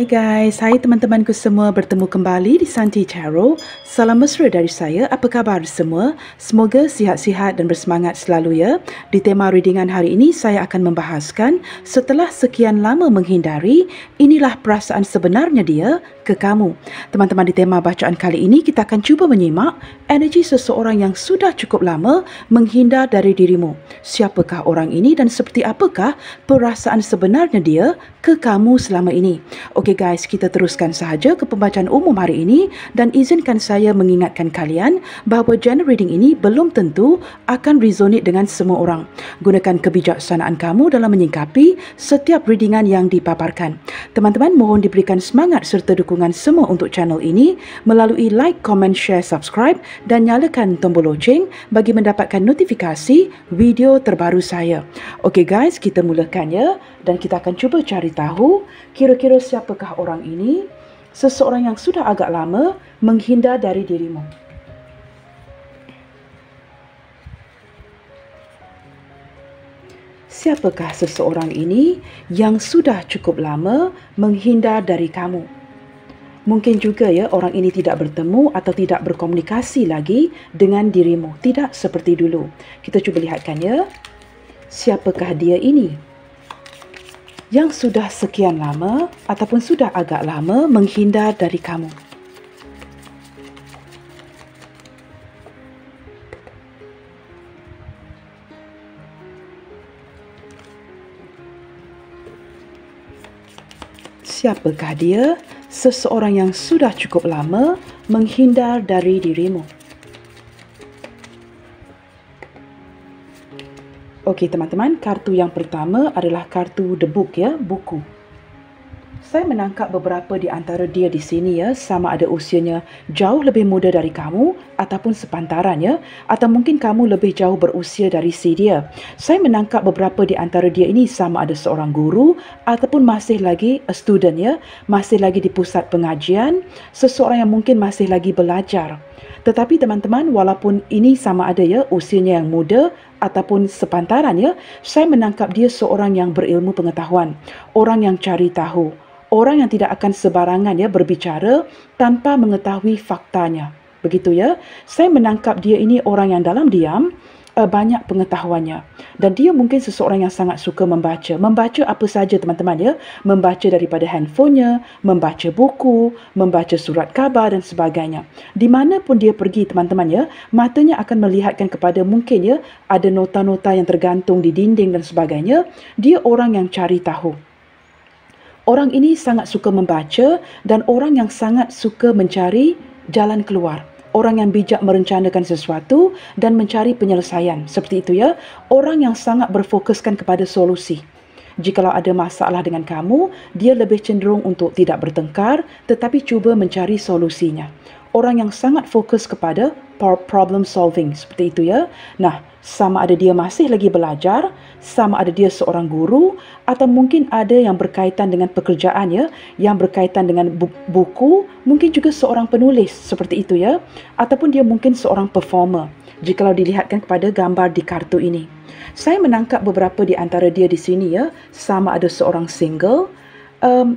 guys, hai teman-temanku semua, bertemu kembali di Santi Tarot. Salam mesra dari saya, apa khabar semua? Semoga sihat-sihat dan bersemangat selalu ya. Di tema readingan hari ini, saya akan membahaskan setelah sekian lama menghindari, inilah perasaan sebenarnya dia ke kamu. Teman-teman, di tema bacaan kali ini, kita akan cuba menyimak energi seseorang yang sudah cukup lama menghindar dari dirimu. Siapakah orang ini dan seperti apakah perasaan sebenarnya dia ke kamu selama ini? Okey guys, kita teruskan sahaja ke pembacaan umum hari ini dan izinkan saya mengingatkan kalian bahawa general reading ini belum tentu akan resonate dengan semua orang. Gunakan kebijaksanaan kamu dalam menyingkapi setiap readingan yang dipaparkan. Teman-teman, mohon diberikan semangat serta dukungan semua untuk channel ini melalui like, comment, share, subscribe dan nyalakan tombol loceng bagi mendapatkan notifikasi video terbaru saya. Okey guys, kita mulakan ya, dan kita akan cuba cari tahu kira-kira siapakah orang ini, seseorang yang sudah agak lama menghindar dari dirimu. Siapakah seseorang ini yang sudah cukup lama menghindar dari kamu? Mungkin juga ya, orang ini tidak bertemu atau tidak berkomunikasi lagi dengan dirimu. Tidak seperti dulu. Kita cuba lihatkan ya. Siapakah dia ini yang sudah sekian lama ataupun sudah agak lama menghindar dari kamu? Siapakah dia, seseorang yang sudah cukup lama menghindar dari dirimu? Okey teman-teman, kartu yang pertama adalah kartu The Book ya, buku. Saya menangkap beberapa di antara dia di sini ya, sama ada usianya jauh lebih muda dari kamu ataupun sepantaran ya, atau mungkin kamu lebih jauh berusia dari si dia. Saya menangkap beberapa di antara dia ini sama ada seorang guru ataupun masih lagi a student ya, masih lagi di pusat pengajian, seseorang yang mungkin masih lagi belajar. Tetapi teman-teman, walaupun ini sama ada ya usianya yang muda ataupun sepantaran ya, saya menangkap dia seorang yang berilmu pengetahuan, orang yang cari tahu, orang yang tidak akan sebarangan ya berbicara tanpa mengetahui faktanya. Begitu ya. Saya menangkap dia ini orang yang dalam diam banyak pengetahuannya, dan dia mungkin seseorang yang sangat suka membaca. Membaca apa saja teman-teman ya, membaca daripada handphonenya, membaca buku, membaca surat khabar dan sebagainya. Di mana pun dia pergi teman-teman ya, matanya akan melihatkan kepada mungkin ya ada nota-nota yang tergantung di dinding dan sebagainya. Dia orang yang cari tahu. Orang ini sangat suka membaca dan orang yang sangat suka mencari jalan keluar. Orang yang bijak merencanakan sesuatu dan mencari penyelesaian. Seperti itu ya. Orang yang sangat berfokuskan kepada solusi. Jikalau ada masalah dengan kamu, dia lebih cenderung untuk tidak bertengkar tetapi cuba mencari solusinya. Orang yang sangat fokus kepada problem solving. Seperti itu ya. Nah, sama ada dia masih lagi belajar, sama ada dia seorang guru, atau mungkin ada yang berkaitan dengan pekerjaan ya, yang berkaitan dengan buku, mungkin juga seorang penulis seperti itu ya, ataupun dia mungkin seorang performer jikalau dilihatkan kepada gambar di kartu ini. Saya menangkap beberapa di antara dia di sini ya, sama ada seorang single,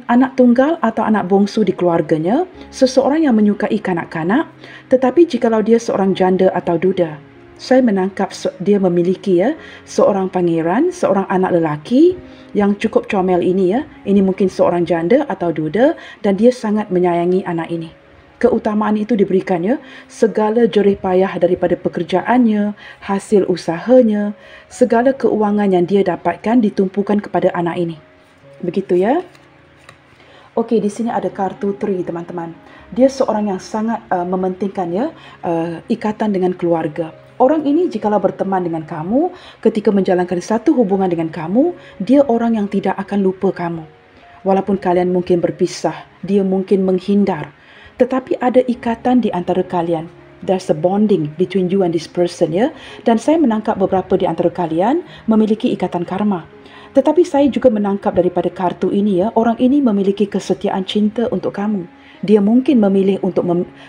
anak tunggal atau anak bongsu di keluarganya, seseorang yang menyukai kanak-kanak, tetapi jikalau dia seorang janda atau duda, saya menangkap dia memiliki ya seorang pangeran, seorang anak lelaki yang cukup comel ini ya. Ini mungkin seorang janda atau duda dan dia sangat menyayangi anak ini. Keutamaan itu diberikan ya, segala jerih payah daripada pekerjaannya, hasil usahanya, segala keuangan yang dia dapatkan ditumpukan kepada anak ini. Begitu ya. Okey, di sini ada kartu 3 teman-teman. Dia seorang yang sangat mementingkan ya ikatan dengan keluarga. Orang ini jikalau berteman dengan kamu, ketika menjalankan satu hubungan dengan kamu, dia orang yang tidak akan lupa kamu. Walaupun kalian mungkin berpisah, dia mungkin menghindar, tetapi ada ikatan di antara kalian. There's a bonding between you and this person ya. Dan saya menangkap beberapa di antara kalian memiliki ikatan karma. Tetapi saya juga menangkap daripada kartu ini ya, orang ini memiliki kesetiaan cinta untuk kamu. Dia mungkin memilih untuk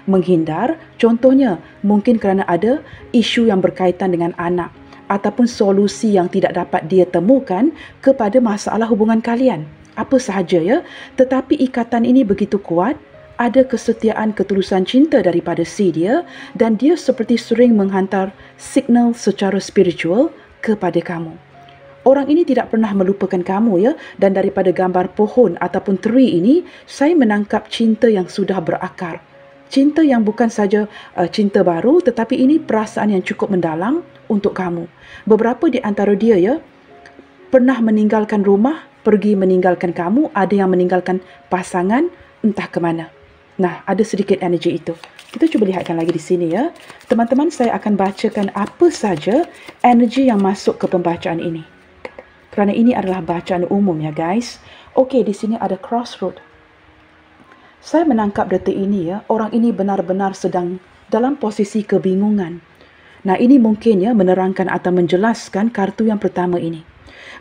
menghindar, contohnya mungkin kerana ada isu yang berkaitan dengan anak ataupun solusi yang tidak dapat dia temukan kepada masalah hubungan kalian. apa sahaja ya, tetapi ikatan ini begitu kuat, ada kesetiaan ketulusan cinta daripada si dia dan dia seperti sering menghantar signal secara spiritual kepada kamu. Orang ini tidak pernah melupakan kamu ya, dan daripada gambar pohon ataupun tree ini, saya menangkap cinta yang sudah berakar. Cinta yang bukan saja cinta baru, tetapi ini perasaan yang cukup mendalam untuk kamu. Beberapa di antara dia ya, pernah meninggalkan rumah, pergi meninggalkan kamu, ada yang meninggalkan pasangan, entah ke mana. Nah, ada sedikit energi itu. Kita cuba lihatkan lagi di sini ya. Teman-teman, saya akan bacakan apa saja energi yang masuk ke pembacaan ini. Kerana ini adalah bacaan umum ya guys. Okey, di sini ada crossroad. Saya menangkap detik ini ya, orang ini benar-benar sedang dalam posisi kebingungan. Nah, ini mungkin ya menerangkan atau menjelaskan kartu yang pertama ini.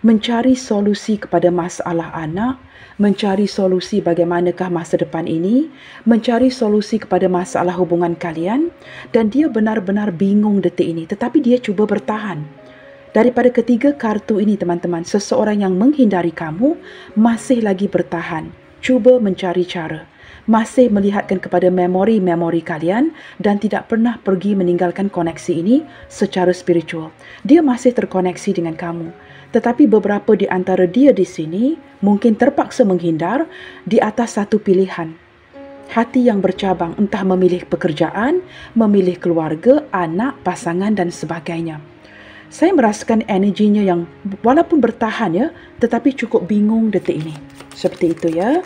Mencari solusi kepada masalah anak, mencari solusi bagaimanakah masa depan ini, mencari solusi kepada masalah hubungan kalian, dan dia benar-benar bingung detik ini, tetapi dia cuba bertahan. Daripada ketiga kartu ini teman-teman, seseorang yang menghindari kamu masih lagi bertahan, cuba mencari cara, masih melihatkan kepada memori-memori kalian dan tidak pernah pergi meninggalkan koneksi ini secara spiritual. Dia masih terkoneksi dengan kamu. Tetapi beberapa di antara dia di sini mungkin terpaksa menghindar di atas satu pilihan. Hati yang bercabang, entah memilih pekerjaan, memilih keluarga, anak, pasangan dan sebagainya. Saya merasakan energinya yang walaupun bertahan ya, tetapi cukup bingung detik ini. Seperti itu ya.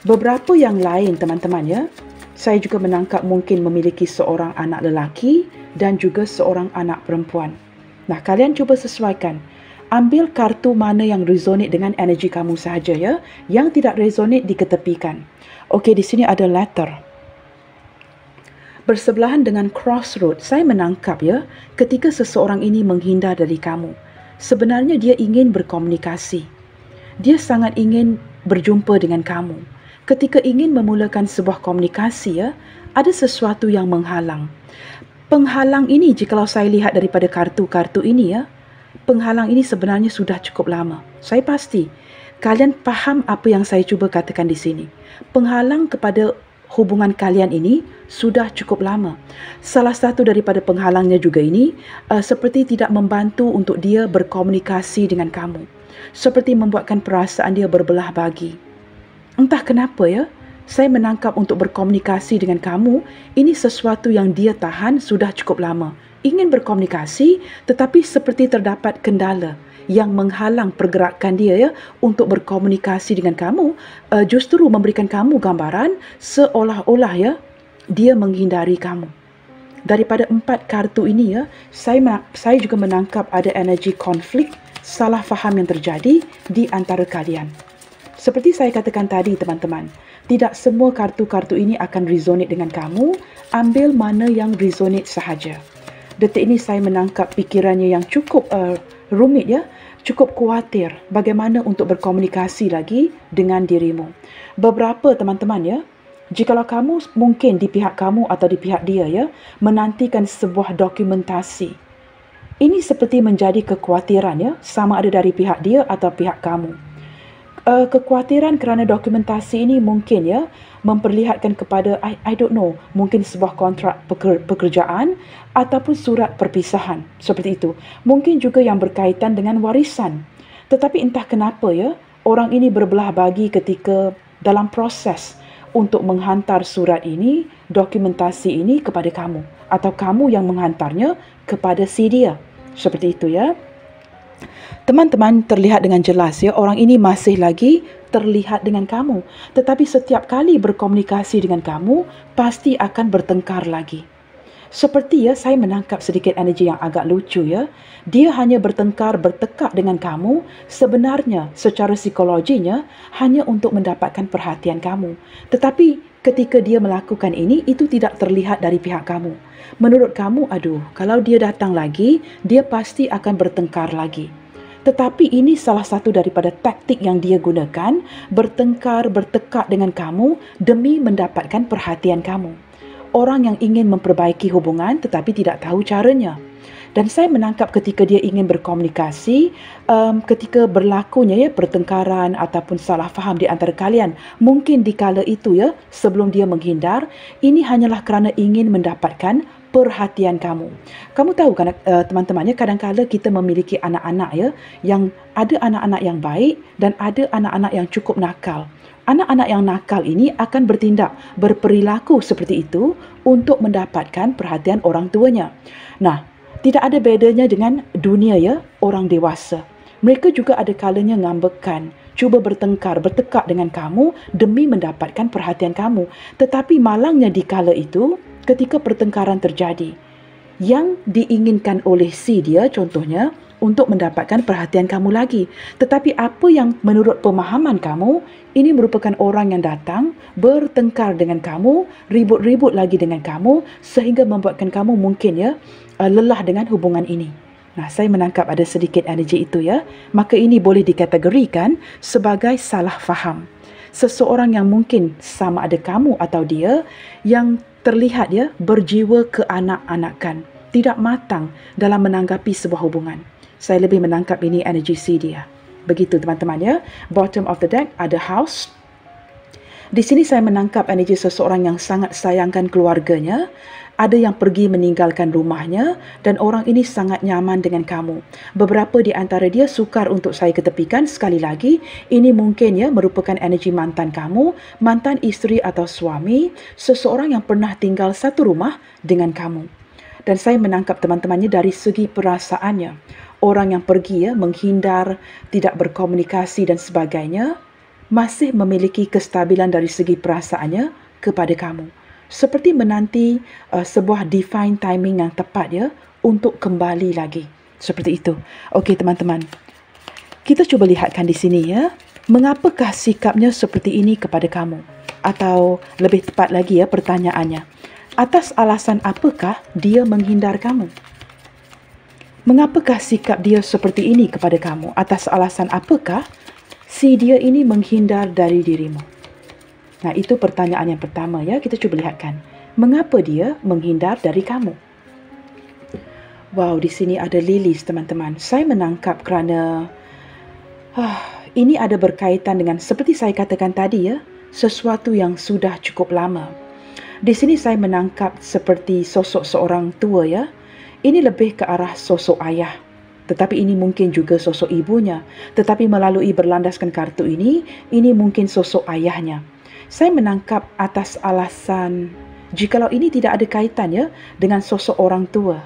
Beberapa yang lain teman-teman ya, saya juga menangkap mungkin memiliki seorang anak lelaki dan juga seorang anak perempuan. Nah, kalian cuba sesuaikan. Ambil kartu mana yang resonate dengan energi kamu sahaja ya. Yang tidak resonate diketepikan. Okey, di sini ada letter. Bersebelahan dengan crossroad, saya menangkap ya, ketika seseorang ini menghindar dari kamu. Sebenarnya dia ingin berkomunikasi. Dia sangat ingin berjumpa dengan kamu. Ketika ingin memulakan sebuah komunikasi ya, ada sesuatu yang menghalang. Penghalang ini, jikalau saya lihat daripada kartu-kartu ini ya, penghalang ini sebenarnya sudah cukup lama. Saya pasti kalian faham apa yang saya cuba katakan di sini. Penghalang kepada hubungan kalian ini sudah cukup lama. Salah satu daripada penghalangnya juga ini seperti tidak membantu untuk dia berkomunikasi dengan kamu. Seperti membuatkan perasaan dia berbelah bagi. Entah kenapa ya, saya menangkap untuk berkomunikasi dengan kamu, ini sesuatu yang dia tahan sudah cukup lama. Ingin berkomunikasi tetapi seperti terdapat kendala yang menghalang pergerakan dia ya untuk berkomunikasi dengan kamu, justru memberikan kamu gambaran seolah-olah ya dia menghindari kamu. Daripada 4 kartu ini ya, saya juga menangkap ada energi konflik, salah faham yang terjadi di antara kalian. Seperti saya katakan tadi teman-teman, tidak semua kartu-kartu ini akan resonate dengan kamu, ambil mana yang resonate sahaja. Detik ini saya menangkap pikirannya yang cukup rumit ya, cukup khawatir bagaimana untuk berkomunikasi lagi dengan dirimu. Beberapa teman-teman ya, jikalau kamu mungkin di pihak kamu atau di pihak dia ya, menantikan sebuah dokumentasi. Ini seperti menjadi kekhawatiran ya, sama ada dari pihak dia atau pihak kamu. Kekhawatiran kerana dokumentasi ini mungkin ya memperlihatkan kepada I don't know, mungkin sebuah kontrak pekerjaan ataupun surat perpisahan seperti itu. Mungkin juga yang berkaitan dengan warisan. Tetapi entah kenapa ya, orang ini berbelah bagi ketika dalam proses untuk menghantar surat ini, dokumentasi ini kepada kamu atau kamu yang menghantarnya kepada si dia. Seperti itu ya. Teman-teman, terlihat dengan jelas ya, orang ini masih lagi terlihat dengan kamu. Tetapi setiap kali berkomunikasi dengan kamu, pasti akan bertengkar lagi. Seperti ya, saya menangkap sedikit energi yang agak lucu ya. Dia hanya bertengkar, bertekak dengan kamu, sebenarnya secara psikologinya hanya untuk mendapatkan perhatian kamu. Tetapi ketika dia melakukan ini, itu tidak terlihat dari pihak kamu. Menurut kamu, aduh, kalau dia datang lagi, dia pasti akan bertengkar lagi. Tetapi ini salah satu daripada taktik yang dia gunakan, bertengkar, bertekak dengan kamu demi mendapatkan perhatian kamu. Orang yang ingin memperbaiki hubungan tetapi tidak tahu caranya. Dan saya menangkap ketika dia ingin berkomunikasi, ketika berlakunya pertengkaran ataupun salah faham di antara kalian, mungkin di kala itu sebelum dia menghindar, ini hanyalah kerana ingin mendapatkan perhatian kamu. Kamu tahu kan teman-teman kadang-kala kita memiliki anak-anak yang ada anak-anak yang baik dan ada anak-anak yang cukup nakal. Anak-anak yang nakal ini akan bertindak, berperilaku seperti itu untuk mendapatkan perhatian orang tuanya. Nah, tidak ada bedanya dengan dunia orang dewasa. Mereka juga ada kalanya ngambekan, cuba bertengkar, bertekak dengan kamu demi mendapatkan perhatian kamu. Tetapi malangnya di kala itu, ketika pertengkaran terjadi, yang diinginkan oleh si dia contohnya untuk mendapatkan perhatian kamu lagi. Tetapi apa yang menurut pemahaman kamu, ini merupakan orang yang datang, bertengkar dengan kamu, ribut-ribut lagi dengan kamu, sehingga membuatkan kamu mungkin lelah dengan hubungan ini. Nah, saya menangkap ada sedikit energi itu Maka ini boleh dikategorikan sebagai salah faham. Seseorang yang mungkin sama ada kamu atau dia, yang terlihat berjiwa keanak-anakan, tidak matang dalam menanggapi sebuah hubungan. Saya lebih menangkap ini energi si dia. Begitu teman-teman Bottom of the deck ada house. Di sini saya menangkap energi seseorang yang sangat sayangkan keluarganya. Ada yang pergi meninggalkan rumahnya dan orang ini sangat nyaman dengan kamu. Beberapa di antara dia sukar untuk saya ketepikan. Sekali lagi, ini mungkin merupakan energi mantan kamu, mantan isteri atau suami, seseorang yang pernah tinggal satu rumah dengan kamu. Dan saya menangkap teman-temannya dari segi perasaannya. Orang yang pergi menghindar, tidak berkomunikasi dan sebagainya, masih memiliki kestabilan dari segi perasaannya kepada kamu. Seperti menanti sebuah divine timing yang tepat untuk kembali lagi. Seperti itu. Okey teman-teman. Kita cuba lihatkan di sini mengapakah sikapnya seperti ini kepada kamu? Atau lebih tepat lagi pertanyaannya. Atas alasan apakah dia menghindar kamu? Mengapakah sikap dia seperti ini kepada kamu? Atas alasan apakah si dia ini menghindar dari dirimu? Nah, itu pertanyaan yang pertama kita cuba lihatkan. Mengapa dia menghindar dari kamu? Wow, di sini ada lilies teman-teman. Saya menangkap kerana ini ada berkaitan dengan seperti saya katakan tadi sesuatu yang sudah cukup lama. Di sini saya menangkap seperti sosok seorang tua Ini lebih ke arah sosok ayah. Tetapi ini mungkin juga sosok ibunya. Tetapi melalui berlandaskan kartu ini mungkin sosok ayahnya. Saya menangkap atas alasan, jikalau ini tidak ada kaitan dengan sosok orang tua.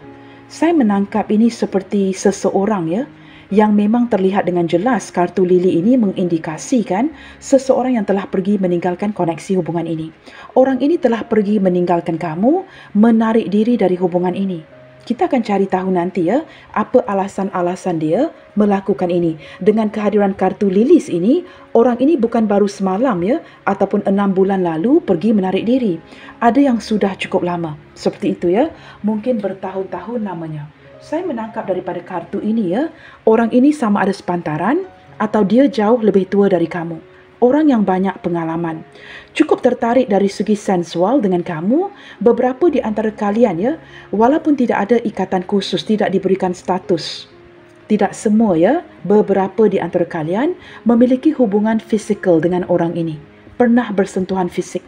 Saya menangkap ini seperti seseorang yang memang terlihat dengan jelas kartu lili ini mengindikasikan seseorang yang telah pergi meninggalkan koneksi hubungan ini. Orang ini telah pergi meninggalkan kamu, menarik diri dari hubungan ini. Kita akan cari tahu nanti apa alasan-alasan dia melakukan ini. Dengan kehadiran kartu lilis ini, orang ini bukan baru semalam ataupun 6 bulan lalu pergi menarik diri. Ada yang sudah cukup lama. Seperti itu mungkin bertahun-tahun namanya. Saya menangkap daripada kartu ini orang ini sama ada sepantaran atau dia jauh lebih tua dari kamu. Orang yang banyak pengalaman. Cukup tertarik dari segi sensual dengan kamu. Beberapa di antara kalian walaupun tidak ada ikatan khusus, tidak diberikan status. Tidak semua beberapa di antara kalian memiliki hubungan fizikal dengan orang ini. Pernah bersentuhan fisik.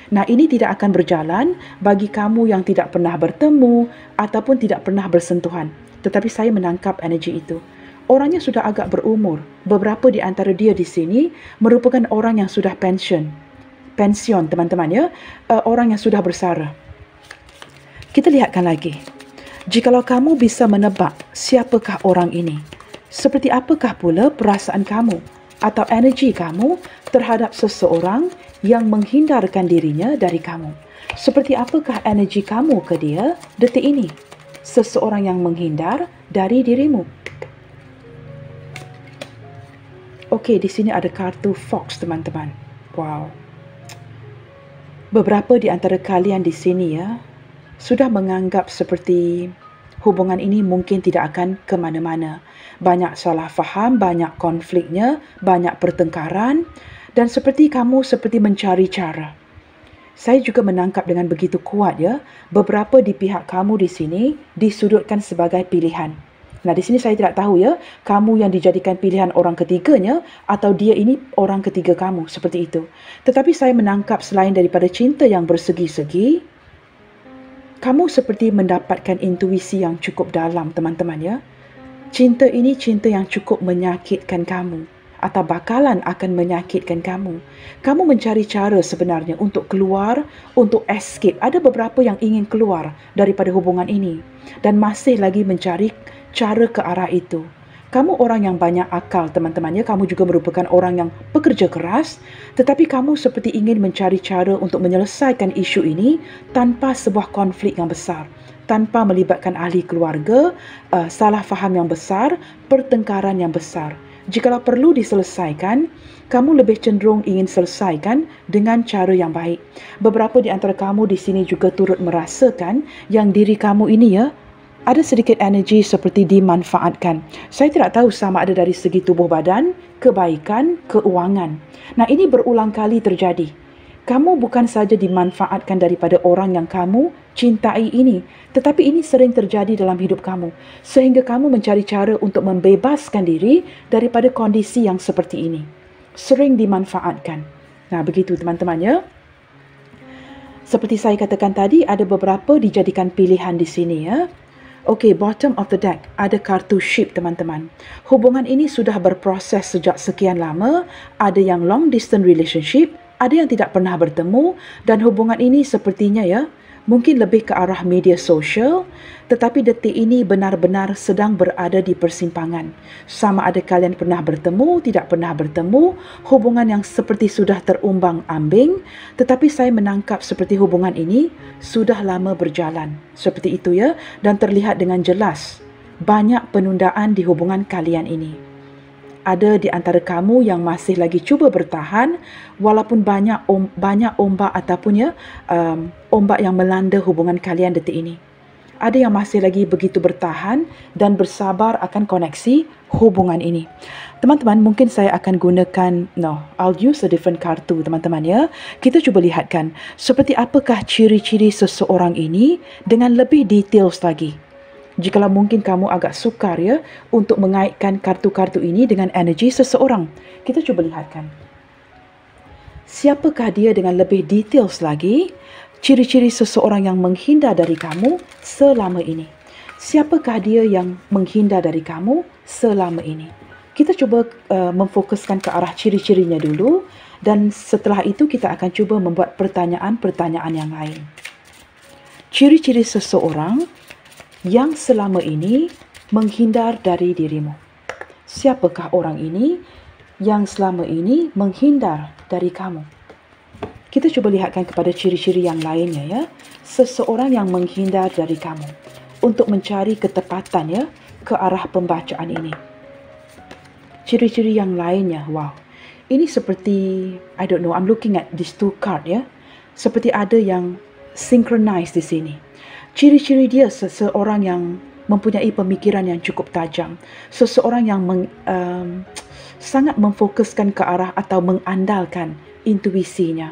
Nah, ini tidak akan berjalan bagi kamu yang tidak pernah bertemu ataupun tidak pernah bersentuhan. Tetapi saya menangkap energi itu. Orangnya sudah agak berumur. Beberapa di antara dia di sini merupakan orang yang sudah pensiun. Pensiun, teman-teman orang yang sudah bersara. Kita lihatkan lagi. Jikalau kamu bisa menebak siapakah orang ini, seperti apakah pula perasaan kamu atau energi kamu terhadap seseorang yang menghindarkan dirinya dari kamu? Seperti apakah energi kamu ke dia detik ini? Seseorang yang menghindar dari dirimu. Okey, di sini ada kartu Fox, teman-teman. Wow. Beberapa di antara kalian di sini sudah menganggap seperti hubungan ini mungkin tidak akan ke mana-mana. Banyak salah faham, banyak konfliknya, banyak pertengkaran dan seperti kamu seperti mencari cara. Saya juga menangkap dengan begitu kuat ya, beberapa di pihak kamu di sini disudutkan sebagai pilihan. Nah, di sini saya tidak tahu ya, kamu yang dijadikan pilihan orang ketiganya atau dia ini orang ketiga kamu, seperti itu. Tetapi saya menangkap selain daripada cinta yang bersegi-segi, kamu seperti mendapatkan intuisi yang cukup dalam, teman-teman ya. Cinta ini cinta yang cukup menyakitkan kamu atau bakalan akan menyakitkan kamu. Kamu mencari cara sebenarnya untuk keluar, untuk escape. Ada beberapa yang ingin keluar daripada hubungan ini dan masih lagi mencari cara ke arah itu. Kamu orang yang banyak akal, teman-teman ya. Kamu juga merupakan orang yang bekerja keras, tetapi kamu seperti ingin mencari cara untuk menyelesaikan isu ini tanpa sebuah konflik yang besar, tanpa melibatkan ahli keluarga, salah faham yang besar, pertengkaran yang besar. Jikalau perlu diselesaikan, kamu lebih cenderung ingin selesaikan dengan cara yang baik. Beberapa di antara kamu di sini juga turut merasakan yang diri kamu ini ya, ada sedikit energi seperti dimanfaatkan. Saya tidak tahu sama ada dari segi tubuh badan, kebaikan, keuangan. Nah, ini berulang kali terjadi. Kamu bukan saja dimanfaatkan daripada orang yang kamu cintai ini, tetapi ini sering terjadi dalam hidup kamu, sehingga kamu mencari cara untuk membebaskan diri daripada kondisi yang seperti ini. Sering dimanfaatkan. Nah, begitu teman-teman ya. Seperti saya katakan tadi, ada beberapa dijadikan pilihan di sini ya. Okey, bottom of the deck, ada kartu ship teman-teman. Hubungan ini sudah berproses sejak sekian lama, ada yang long distance relationship, ada yang tidak pernah bertemu dan hubungan ini sepertinya ya, mungkin lebih ke arah media sosial, tetapi detik ini benar-benar sedang berada di persimpangan. Sama ada kalian pernah bertemu, tidak pernah bertemu, hubungan yang seperti sudah terumbang-ambing, tetapi saya menangkap seperti hubungan ini sudah lama berjalan. Seperti itu ya, dan terlihat dengan jelas banyak penundaan di hubungan kalian ini. Ada di antara kamu yang masih lagi cuba bertahan walaupun banyak ombak ataupun ya ombak yang melanda hubungan kalian detik ini. Ada yang masih lagi begitu bertahan dan bersabar akan koneksi hubungan ini. Teman-teman, mungkin saya akan gunakan, I'll use a different kartu teman-teman ya. Kita cuba lihatkan seperti apakah ciri-ciri seseorang ini dengan lebih details lagi. Jikalau mungkin kamu agak sukar ya untuk mengaitkan kartu-kartu ini dengan energi seseorang. Kita cuba lihatkan. Siapakah dia dengan lebih details lagi? Ciri-ciri seseorang yang menghindar dari kamu selama ini. Siapakah dia yang menghindar dari kamu selama ini? Kita cuba memfokuskan ke arah ciri-cirinya dulu dan setelah itu kita akan cuba membuat pertanyaan-pertanyaan yang lain. Ciri-ciri seseorang yang selama ini menghindar dari dirimu. Siapakah orang ini yang selama ini menghindar dari kamu? Kita cuba lihatkan kepada ciri-ciri yang lainnya ya. Seseorang yang menghindar dari kamu untuk mencari ketepatan ya ke arah pembacaan ini. Ciri-ciri yang lainnya, wow. Ini seperti, I don't know, I'm looking at these two card ya. Seperti ada yang synchronized di sini. Ciri-ciri dia seseorang yang mempunyai pemikiran yang cukup tajam. Seseorang yang sangat memfokuskan ke arah atau mengandalkan intuisinya.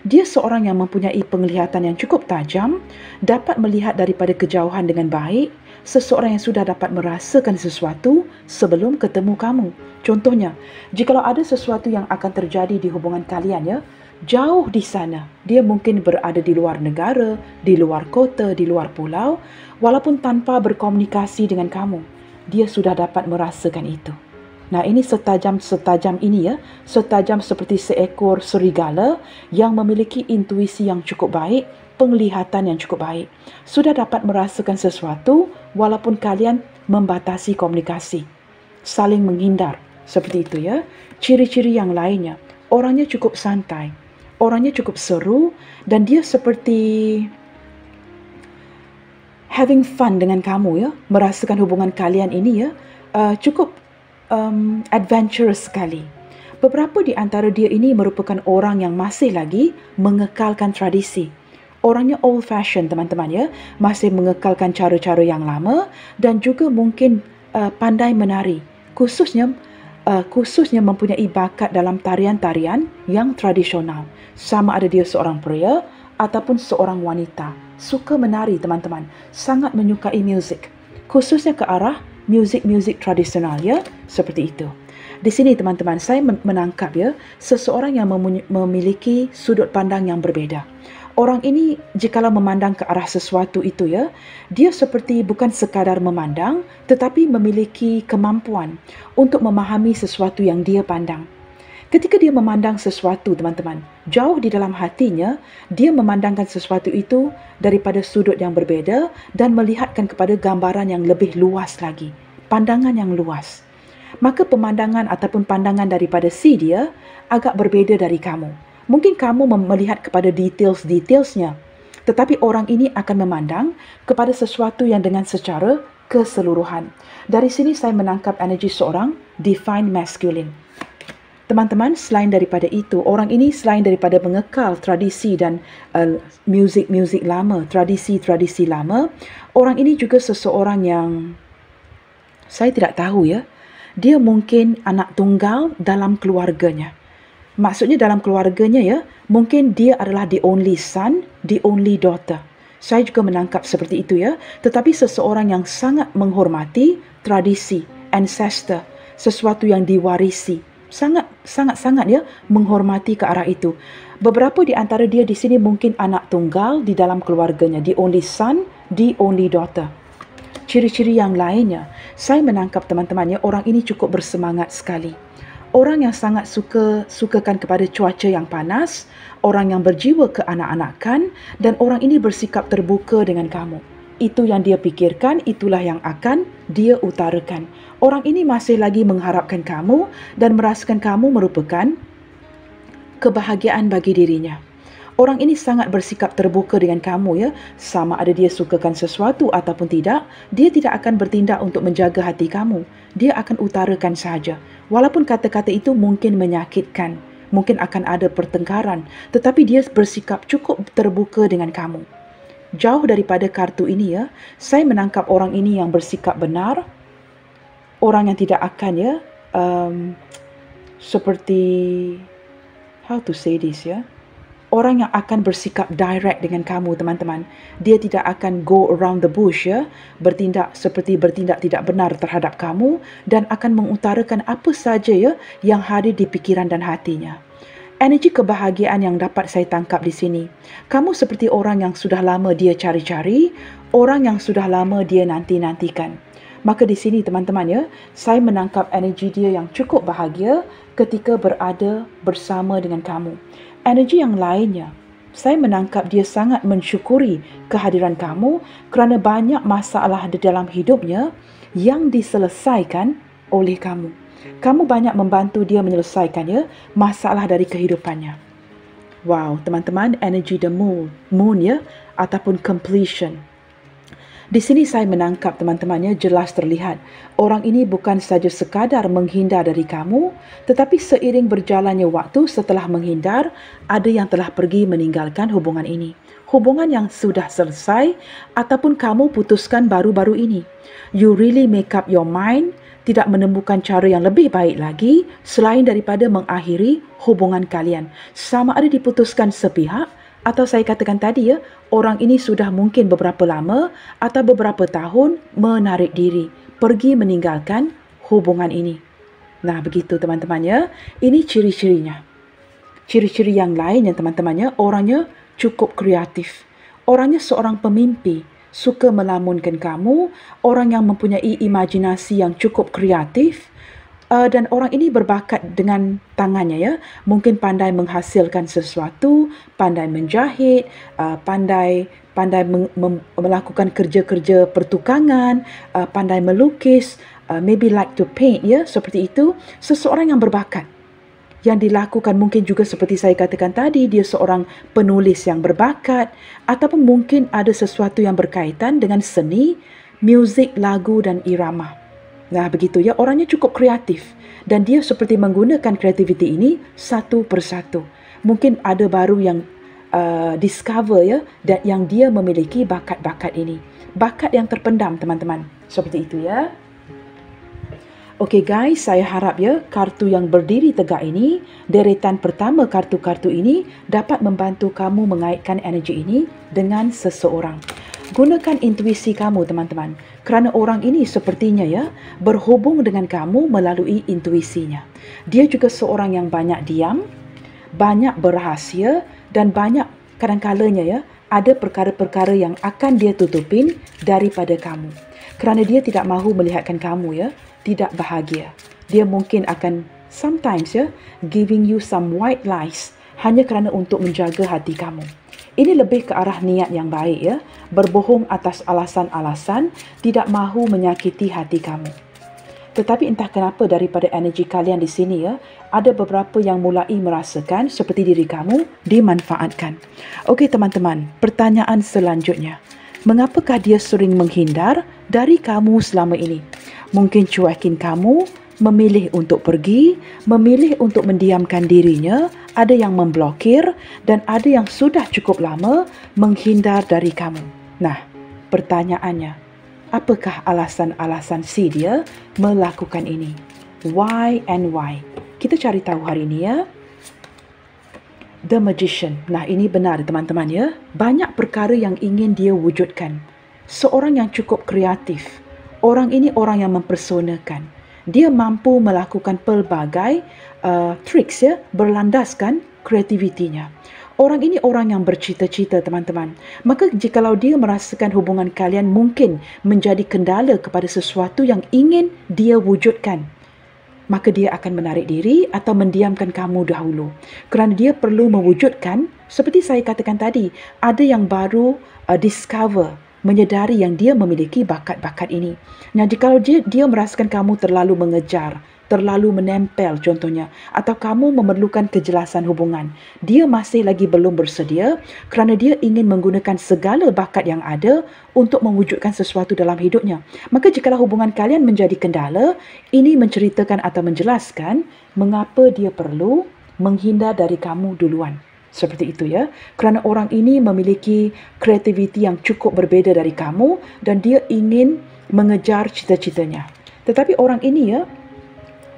Dia seorang yang mempunyai penglihatan yang cukup tajam, dapat melihat daripada kejauhan dengan baik, seseorang yang sudah dapat merasakan sesuatu sebelum ketemu kamu. Contohnya, jikalau ada sesuatu yang akan terjadi di hubungan kalian ya, jauh di sana, dia mungkin berada di luar negara, di luar kota, di luar pulau, walaupun tanpa berkomunikasi dengan kamu, dia sudah dapat merasakan itu. Nah, ini setajam ini ya, setajam seperti seekor serigala yang memiliki intuisi yang cukup baik, penglihatan yang cukup baik. Sudah dapat merasakan sesuatu walaupun kalian membatasi komunikasi, saling menghindar, seperti itu ya. Ciri-ciri yang lainnya, orangnya cukup santai, orangnya cukup seru dan dia seperti having fun dengan kamu ya, merasakan hubungan kalian ini ya, cukup adventurous sekali. Beberapa di antara dia ini merupakan orang yang masih lagi mengekalkan tradisi. Orangnya old fashion teman-teman ya, masih mengekalkan cara-cara yang lama dan juga mungkin pandai menari, khususnya mempunyai bakat dalam tarian-tarian yang tradisional. Sama ada dia seorang pria ataupun seorang wanita. Suka menari teman-teman, sangat menyukai muzik. Khususnya ke arah muzik-muzik tradisional ya, seperti itu. Di sini teman-teman, saya menangkap ya, seseorang yang memiliki sudut pandang yang berbeza. Orang ini jikalau memandang ke arah sesuatu itu ya, dia seperti bukan sekadar memandang, tetapi memiliki kemampuan untuk memahami sesuatu yang dia pandang. Ketika dia memandang sesuatu teman-teman, jauh di dalam hatinya, dia memandangkan sesuatu itu daripada sudut yang berbeza dan melihatkan kepada gambaran yang lebih luas lagi, pandangan yang luas. Maka pemandangan ataupun pandangan daripada si dia agak berbeza dari kamu. Mungkin kamu melihat kepada details-detailsnya, tetapi orang ini akan memandang kepada sesuatu yang dengan secara keseluruhan. Dari sini saya menangkap energi seorang divine masculine. Teman-teman, selain daripada itu, orang ini selain daripada mengekal tradisi dan muzik-muzik lama, tradisi-tradisi lama, orang ini juga seseorang yang saya tidak tahu ya, dia mungkin anak tunggal dalam keluarganya. Maksudnya dalam keluarganya ya, mungkin dia adalah the only son, the only daughter. Saya juga menangkap seperti itu ya. Tetapi seseorang yang sangat menghormati tradisi, ancestor, sesuatu yang diwarisi. Sangat ya menghormati ke arah itu. Beberapa di antara dia di sini mungkin anak tunggal di dalam keluarganya, the only son, the only daughter. Ciri-ciri yang lainnya, saya menangkap teman-teman ya, orang ini cukup bersemangat sekali. Orang yang sangat sukakan kepada cuaca yang panas, orang yang berjiwa keanak-anakan, dan orang ini bersikap terbuka dengan kamu. Itu yang dia pikirkan, itulah yang akan dia utarakan. Orang ini masih lagi mengharapkan kamu dan merasakan kamu merupakan kebahagiaan bagi dirinya. Orang ini sangat bersikap terbuka dengan kamu ya. Sama ada dia sukakan sesuatu ataupun tidak, dia tidak akan bertindak untuk menjaga hati kamu. Dia akan utarakan sahaja. Walaupun kata-kata itu mungkin menyakitkan, mungkin akan ada pertengkaran, tetapi dia bersikap cukup terbuka dengan kamu. Jauh daripada kartu ini ya, saya menangkap orang ini yang bersikap benar, orang yang tidak akan ya, seperti, how to say this ya, orang yang akan bersikap direct dengan kamu teman-teman. Dia tidak akan go around the bush ya, bertindak tidak benar terhadap kamu dan akan mengutarakan apa saja ya yang hadir di pikiran dan hatinya. Energi kebahagiaan yang dapat saya tangkap di sini. Kamu seperti orang yang sudah lama dia cari-cari, orang yang sudah lama dia nanti-nantikan. Maka di sini teman-teman ya, saya menangkap energi dia yang cukup bahagia ketika berada bersama dengan kamu. Energi yang lainnya, saya menangkap dia sangat mensyukuri kehadiran kamu kerana banyak masalah di dalam hidupnya yang diselesaikan oleh kamu. Kamu banyak membantu dia menyelesaikan ya, masalah dari kehidupannya. Wow, teman-teman, energi the moon ya, ataupun completion. Di sini saya menangkap teman-temannya jelas terlihat. Orang ini bukan saja sekadar menghindar dari kamu, tetapi seiring berjalannya waktu setelah menghindar, ada yang telah pergi meninggalkan hubungan ini. Hubungan yang sudah selesai ataupun kamu putuskan baru-baru ini. You really make up your mind, tidak menemukan cara yang lebih baik lagi selain daripada mengakhiri hubungan kalian. Sama ada diputuskan sepihak, atau saya katakan tadi ya, orang ini sudah mungkin beberapa lama atau beberapa tahun menarik diri, pergi meninggalkan hubungan ini. Nah, begitu teman-teman ya. Ini ciri-cirinya. Ciri-ciri yang lainnya teman-teman ya, orangnya cukup kreatif. Orangnya seorang pemimpi, suka melamunkan kamu, orang yang mempunyai imajinasi yang cukup kreatif. Dan orang ini berbakat dengan tangannya ya. Mungkin pandai menghasilkan sesuatu, pandai menjahit, pandai melakukan kerja-kerja pertukangan, pandai melukis, maybe like to paint ya, seperti itu. Seseorang yang berbakat. Yang dilakukan mungkin juga seperti saya katakan tadi, dia seorang penulis yang berbakat, ataupun mungkin ada sesuatu yang berkaitan dengan seni, muzik, lagu dan irama. Nah, begitu ya, orangnya cukup kreatif dan dia seperti menggunakan kreativiti ini satu persatu. Mungkin ada baru yang discover ya, dan yang dia memiliki bakat-bakat ini. Bakat yang terpendam teman-teman. Seperti itu ya. Okey guys, saya harap ya kartu yang berdiri tegak ini, deretan pertama kartu-kartu ini dapat membantu kamu mengaitkan energi ini dengan seseorang. Gunakan intuisi kamu teman-teman, kerana orang ini sepertinya ya berhubung dengan kamu melalui intuisinya. Dia juga seorang yang banyak diam, banyak berrahsia dan banyak kadang-kalanya ya ada perkara-perkara yang akan dia tutupin daripada kamu. Kerana dia tidak mahu melihatkan kamu ya tidak bahagia. Dia mungkin akan sometimes ya giving you some white lies hanya kerana untuk menjaga hati kamu. Ini lebih ke arah niat yang baik ya, berbohong atas alasan-alasan tidak mahu menyakiti hati kamu. Tetapi entah kenapa daripada energi kalian di sini ya, ada beberapa yang mulai merasakan seperti diri kamu dimanfaatkan. Okey teman-teman, pertanyaan selanjutnya. Mengapakah dia sering menghindar dari kamu selama ini? Mungkin cuekin kamu, memilih untuk pergi, memilih untuk mendiamkan dirinya, ada yang memblokir dan ada yang sudah cukup lama menghindar dari kamu. Nah, pertanyaannya, apakah alasan-alasan si dia melakukan ini? Why and why? Kita cari tahu hari ini ya. The Magician. Nah, ini benar teman-teman ya. Banyak perkara yang ingin dia wujudkan. Seorang yang cukup kreatif. Orang ini orang yang mempersonakan. Dia mampu melakukan pelbagai tricks ya, berlandaskan kreativitinya. Orang ini orang yang bercita-cita teman-teman. Maka jikalau dia merasakan hubungan kalian mungkin menjadi kendala kepada sesuatu yang ingin dia wujudkan, maka dia akan menarik diri atau mendiamkan kamu dahulu. Kerana dia perlu mewujudkan, seperti saya katakan tadi, ada yang baru discover, menyedari yang dia memiliki bakat-bakat ini. Nah, jikalau dia merasakan kamu terlalu mengejar, terlalu menempel contohnya, atau kamu memerlukan kejelasan hubungan, dia masih lagi belum bersedia kerana dia ingin menggunakan segala bakat yang ada untuk mewujudkan sesuatu dalam hidupnya. Maka jikalau hubungan kalian menjadi kendala, ini menceritakan atau menjelaskan mengapa dia perlu menghindar dari kamu duluan. Seperti itu ya. Kerana orang ini memiliki kreativiti yang cukup berbeza dari kamu dan dia ingin mengejar cita-citanya. Tetapi orang ini ya,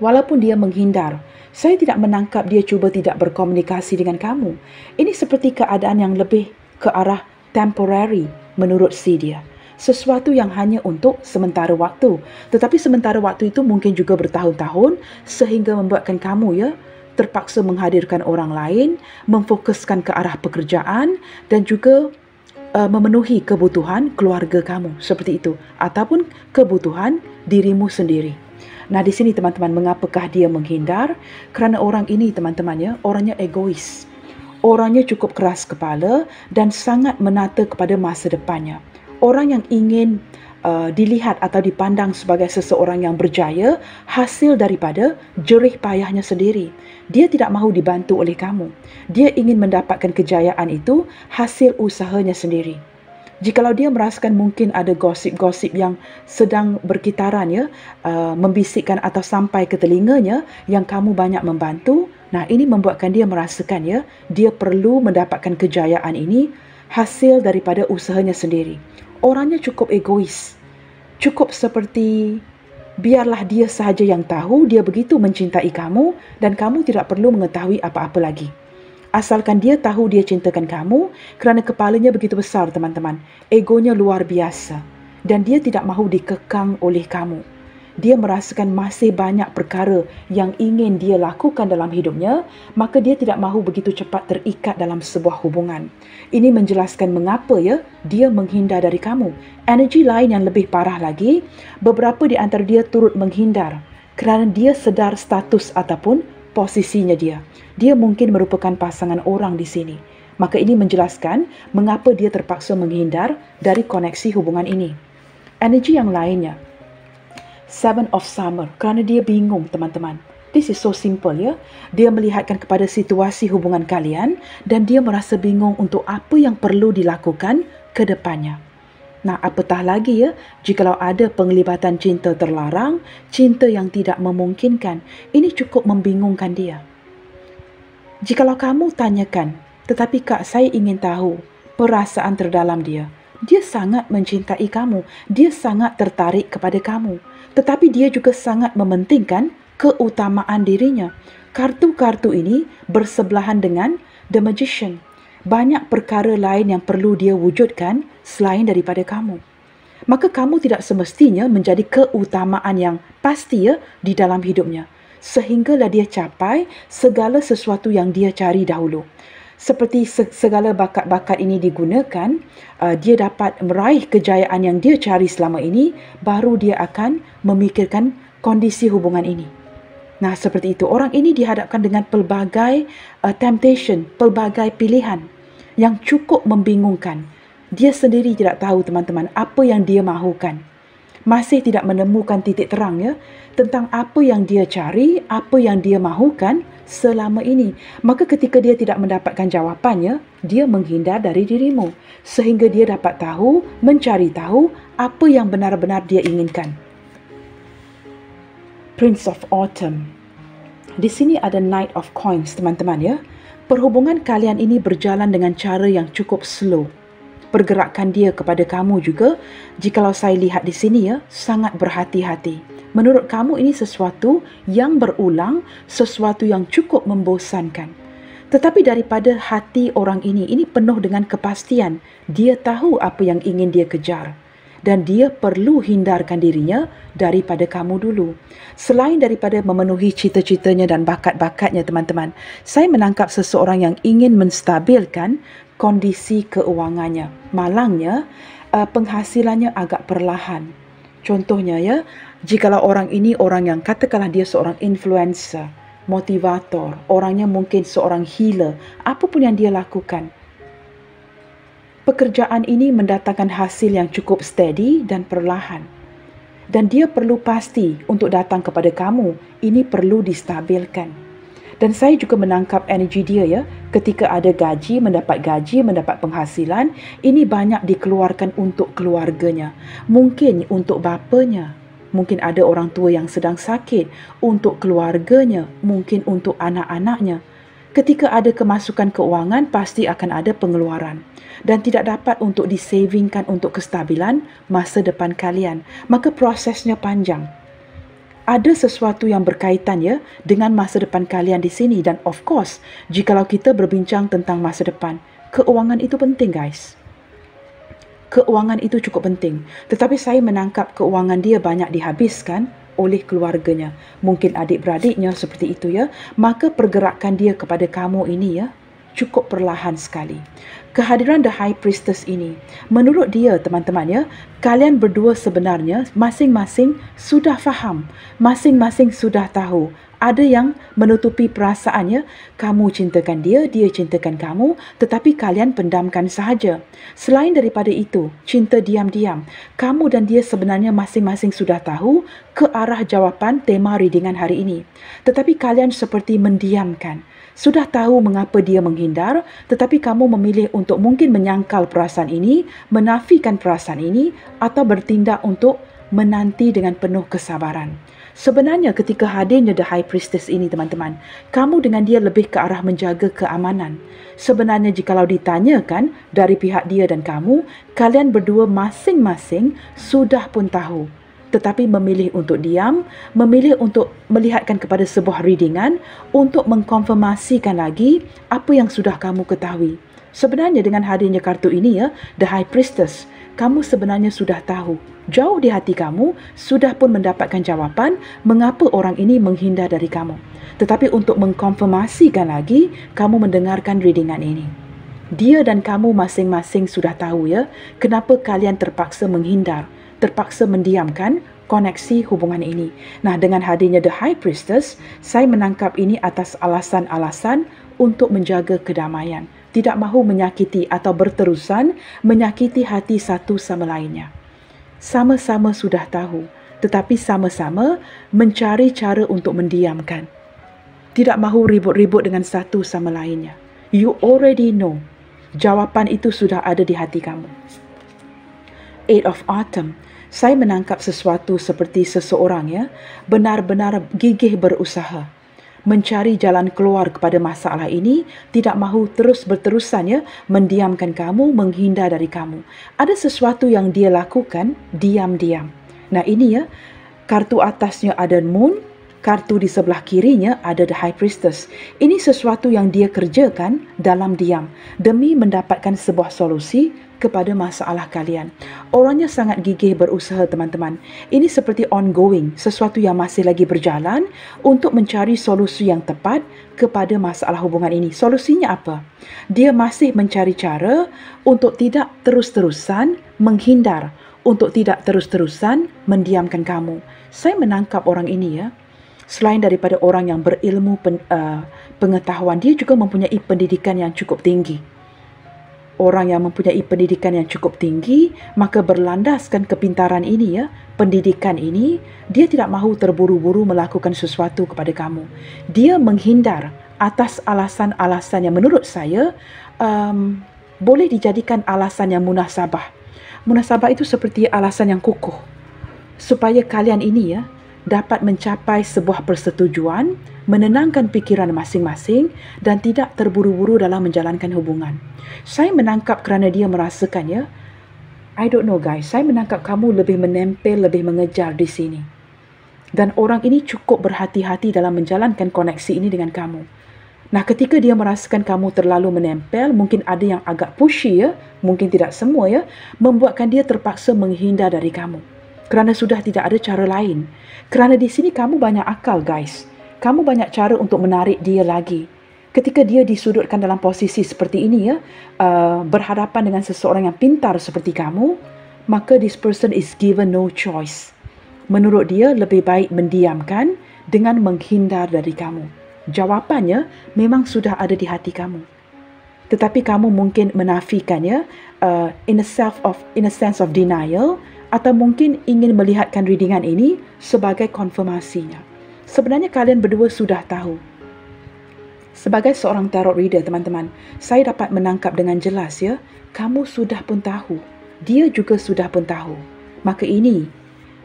walaupun dia menghindar, saya tidak menangkap dia cuba tidak berkomunikasi dengan kamu. Ini seperti keadaan yang lebih ke arah temporary menurut si dia. Sesuatu yang hanya untuk sementara waktu. Tetapi sementara waktu itu mungkin juga bertahun-tahun sehingga membuatkan kamu ya terpaksa menghadirkan orang lain, memfokuskan ke arah pekerjaan dan juga memenuhi kebutuhan keluarga kamu seperti itu ataupun kebutuhan dirimu sendiri. Nah, di sini teman-teman, mengapakah dia menghindar? Kerana orang ini teman-teman ya, orangnya egois. Orangnya cukup keras kepala dan sangat menata kepada masa depannya. Orang yang ingin dilihat atau dipandang sebagai seseorang yang berjaya hasil daripada jerih payahnya sendiri. Dia tidak mahu dibantu oleh kamu. Dia ingin mendapatkan kejayaan itu hasil usahanya sendiri. Jikalau dia merasakan mungkin ada gosip-gosip yang sedang berkitaran ya, membisikkan atau sampai ke telinganya yang kamu banyak membantu, nah ini membuatkan dia merasakan ya, dia perlu mendapatkan kejayaan ini hasil daripada usahanya sendiri. Orangnya cukup egois. Cukup seperti biarlah dia sahaja yang tahu dia begitu mencintai kamu dan kamu tidak perlu mengetahui apa-apa lagi. Asalkan dia tahu dia cintakan kamu kerana kepalanya begitu besar teman-teman. Egonya luar biasa dan dia tidak mahu dikekang oleh kamu. Dia merasakan masih banyak perkara yang ingin dia lakukan dalam hidupnya, maka dia tidak mahu begitu cepat terikat dalam sebuah hubungan. Ini menjelaskan mengapa ya dia menghindar dari kamu. Energi lain yang lebih parah lagi, beberapa di antara dia turut menghindar kerana dia sedar status ataupun posisinya dia. Dia mungkin merupakan pasangan orang di sini. Maka ini menjelaskan mengapa dia terpaksa menghindar dari koneksi hubungan ini. Energi yang lainnya, Seven of Summer, kerana dia bingung teman-teman. This is so simple ya. Dia melihatkan kepada situasi hubungan kalian dan dia merasa bingung untuk apa yang perlu dilakukan ke depannya. Nah, apatah lagi ya, jikalau ada penglibatan cinta terlarang, cinta yang tidak memungkinkan, ini cukup membingungkan dia. Jikalau kamu tanyakan, tetapi Kak, saya ingin tahu perasaan terdalam dia. Dia sangat mencintai kamu. Dia sangat tertarik kepada kamu. Tetapi dia juga sangat mementingkan keutamaan dirinya. Kartu-kartu ini bersebelahan dengan The Magician. Banyak perkara lain yang perlu dia wujudkan selain daripada kamu. Maka kamu tidak semestinya menjadi keutamaan yang pasti di dalam hidupnya. Sehinggalah dia capai segala sesuatu yang dia cari dahulu. Seperti segala bakat-bakat ini digunakan, dia dapat meraih kejayaan yang dia cari selama ini, baru dia akan memikirkan kondisi hubungan ini. Nah, seperti itu. Orang ini dihadapkan dengan pelbagai temptation, pelbagai pilihan yang cukup membingungkan. Dia sendiri tidak tahu, teman-teman, apa yang dia mahukan. Masih tidak menemukan titik terang tentang apa yang dia cari, apa yang dia mahukan selama ini. Maka ketika dia tidak mendapatkan jawapannya, dia menghindar dari dirimu sehingga dia dapat tahu, mencari tahu apa yang benar-benar dia inginkan. Prince of Autumn. Di sini ada Knight of Coins, teman-teman Perhubungan kalian ini berjalan dengan cara yang cukup slow. Pergerakan dia kepada kamu juga, jikalau saya lihat di sini sangat berhati-hati. Menurut kamu ini sesuatu yang berulang, sesuatu yang cukup membosankan. Tetapi daripada hati orang ini penuh dengan kepastian. Dia tahu apa yang ingin dia kejar. Dan dia perlu hindarkan dirinya daripada kamu dulu. Selain daripada memenuhi cita-citanya dan bakat-bakatnya, teman-teman, saya menangkap seseorang yang ingin menstabilkan kondisi keuangannya. Malangnya, penghasilannya agak perlahan. Contohnya jikalau orang ini orang yang katakanlah dia seorang influencer, motivator, orangnya mungkin seorang healer, apapun yang dia lakukan, pekerjaan ini mendatangkan hasil yang cukup steady dan perlahan. Dan dia perlu pasti untuk datang kepada kamu, ini perlu distabilkan. Dan saya juga menangkap energi dia ketika ada gaji, mendapat penghasilan, ini banyak dikeluarkan untuk keluarganya. Mungkin untuk bapanya, mungkin ada orang tua yang sedang sakit, untuk keluarganya, mungkin untuk anak-anaknya. Ketika ada kemasukan keuangan, pasti akan ada pengeluaran. Dan tidak dapat untuk disavingkan untuk kestabilan masa depan kalian. Maka prosesnya panjang. Ada sesuatu yang berkaitan dengan masa depan kalian di sini. Dan of course, jikalau kita berbincang tentang masa depan, keuangan itu penting, guys. Keuangan itu cukup penting. Tetapi saya menangkap keuangan dia banyak dihabiskan oleh keluarganya. Mungkin adik-beradiknya seperti itu Maka pergerakan dia kepada kamu ini cukup perlahan sekali. Kehadiran The High Priestess ini, menurut dia, teman-teman kalian berdua sebenarnya masing-masing sudah faham, masing-masing sudah tahu. Ada yang menutupi perasaannya, kamu cintakan dia, dia cintakan kamu, tetapi kalian pendamkan sahaja. Selain daripada itu, cinta diam-diam. Kamu dan dia sebenarnya masing-masing sudah tahu ke arah jawapan tema readingan hari ini. Tetapi kalian seperti mendiamkan. Sudah tahu mengapa dia menghindar, tetapi kamu memilih untuk mungkin menyangkal perasaan ini, menafikan perasaan ini, atau bertindak untuk menanti dengan penuh kesabaran. Sebenarnya ketika hadirnya The High Priestess ini, teman-teman, kamu dengan dia lebih ke arah menjaga keamanan. Sebenarnya jikalau ditanyakan dari pihak dia dan kamu, kalian berdua masing-masing sudah pun tahu. Tetapi memilih untuk diam, memilih untuk melihatkan kepada sebuah readingan untuk mengkonfirmasikan lagi apa yang sudah kamu ketahui. Sebenarnya dengan hadirnya kartu ini The High Priestess, kamu sebenarnya sudah tahu. Jauh di hati kamu sudah pun mendapatkan jawapan mengapa orang ini menghindar dari kamu. Tetapi untuk mengkonfirmasikan lagi, kamu mendengarkan readingan ini. Dia dan kamu masing-masing sudah tahu kenapa kalian terpaksa menghindar, terpaksa mendiamkan koneksi hubungan ini. Nah, dengan hadirnya The High Priestess, saya menangkap ini atas alasan-alasan untuk menjaga kedamaian. Tidak mahu menyakiti atau berterusan menyakiti hati satu sama lainnya. Sama-sama sudah tahu, tetapi sama-sama mencari cara untuk mendiamkan. Tidak mahu ribut-ribut dengan satu sama lainnya. You already know. Jawapan itu sudah ada di hati kamu. Eight of Autumn. Saya menangkap sesuatu seperti seseorang benar-benar gigih berusaha. mencari jalan keluar kepada masalah ini, tidak mahu terus berterusan ya, mendiamkan kamu, menghindar dari kamu. Ada sesuatu yang dia lakukan diam-diam. Nah ini ya, kartu atasnya ada Moon, kartu di sebelah kirinya ada The High Priestess. Ini sesuatu yang dia kerjakan dalam diam demi mendapatkan sebuah solusi kepada masalah kalian. Orangnya sangat gigih berusaha teman-teman. Ini seperti ongoing, sesuatu yang masih lagi berjalan untuk mencari solusi yang tepat kepada masalah hubungan ini. Solusinya apa? Dia masih mencari cara untuk tidak terus-terusan menghindar, untuk tidak terus-terusan mendiamkan kamu. Saya menangkap orang ini ya. Selain daripada orang yang berilmu pengetahuan, dia juga mempunyai pendidikan yang cukup tinggi. Orang yang mempunyai pendidikan yang cukup tinggi, maka berlandaskan kepintaran ini ya, pendidikan ini, dia tidak mahu terburu-buru melakukan sesuatu kepada kamu. Dia menghindar atas alasan-alasan yang menurut saya boleh dijadikan alasan yang munasabah. Munasabah itu seperti alasan yang kukuh. Supaya kalian ini ya, dapat mencapai sebuah persetujuan, menenangkan pikiran masing-masing dan tidak terburu-buru dalam menjalankan hubungan. Saya menangkap kerana dia merasakan ya, I don't know guys, saya menangkap kamu lebih menempel, lebih mengejar di sini. Dan orang ini cukup berhati-hati dalam menjalankan koneksi ini dengan kamu. Nah, ketika dia merasakan kamu terlalu menempel, mungkin ada yang agak pushy ya, mungkin tidak semua ya, membuatkan dia terpaksa menghindar dari kamu. Kerana sudah tidak ada cara lain. Kerana di sini kamu banyak akal guys. Kamu banyak cara untuk menarik dia lagi. Ketika dia disudutkan dalam posisi seperti ini ya, berhadapan dengan seseorang yang pintar seperti kamu, maka this person is given no choice. Menurut dia lebih baik mendiamkan dengan menghindar dari kamu. Jawapannya memang sudah ada di hati kamu. Tetapi kamu mungkin menafikannya in a sense of denial, atau mungkin ingin melihatkan readingan ini sebagai konfirmasinya. Sebenarnya kalian berdua sudah tahu. Sebagai seorang tarot reader teman-teman, saya dapat menangkap dengan jelas ya, kamu sudah pun tahu. Dia juga sudah pun tahu. Maka ini,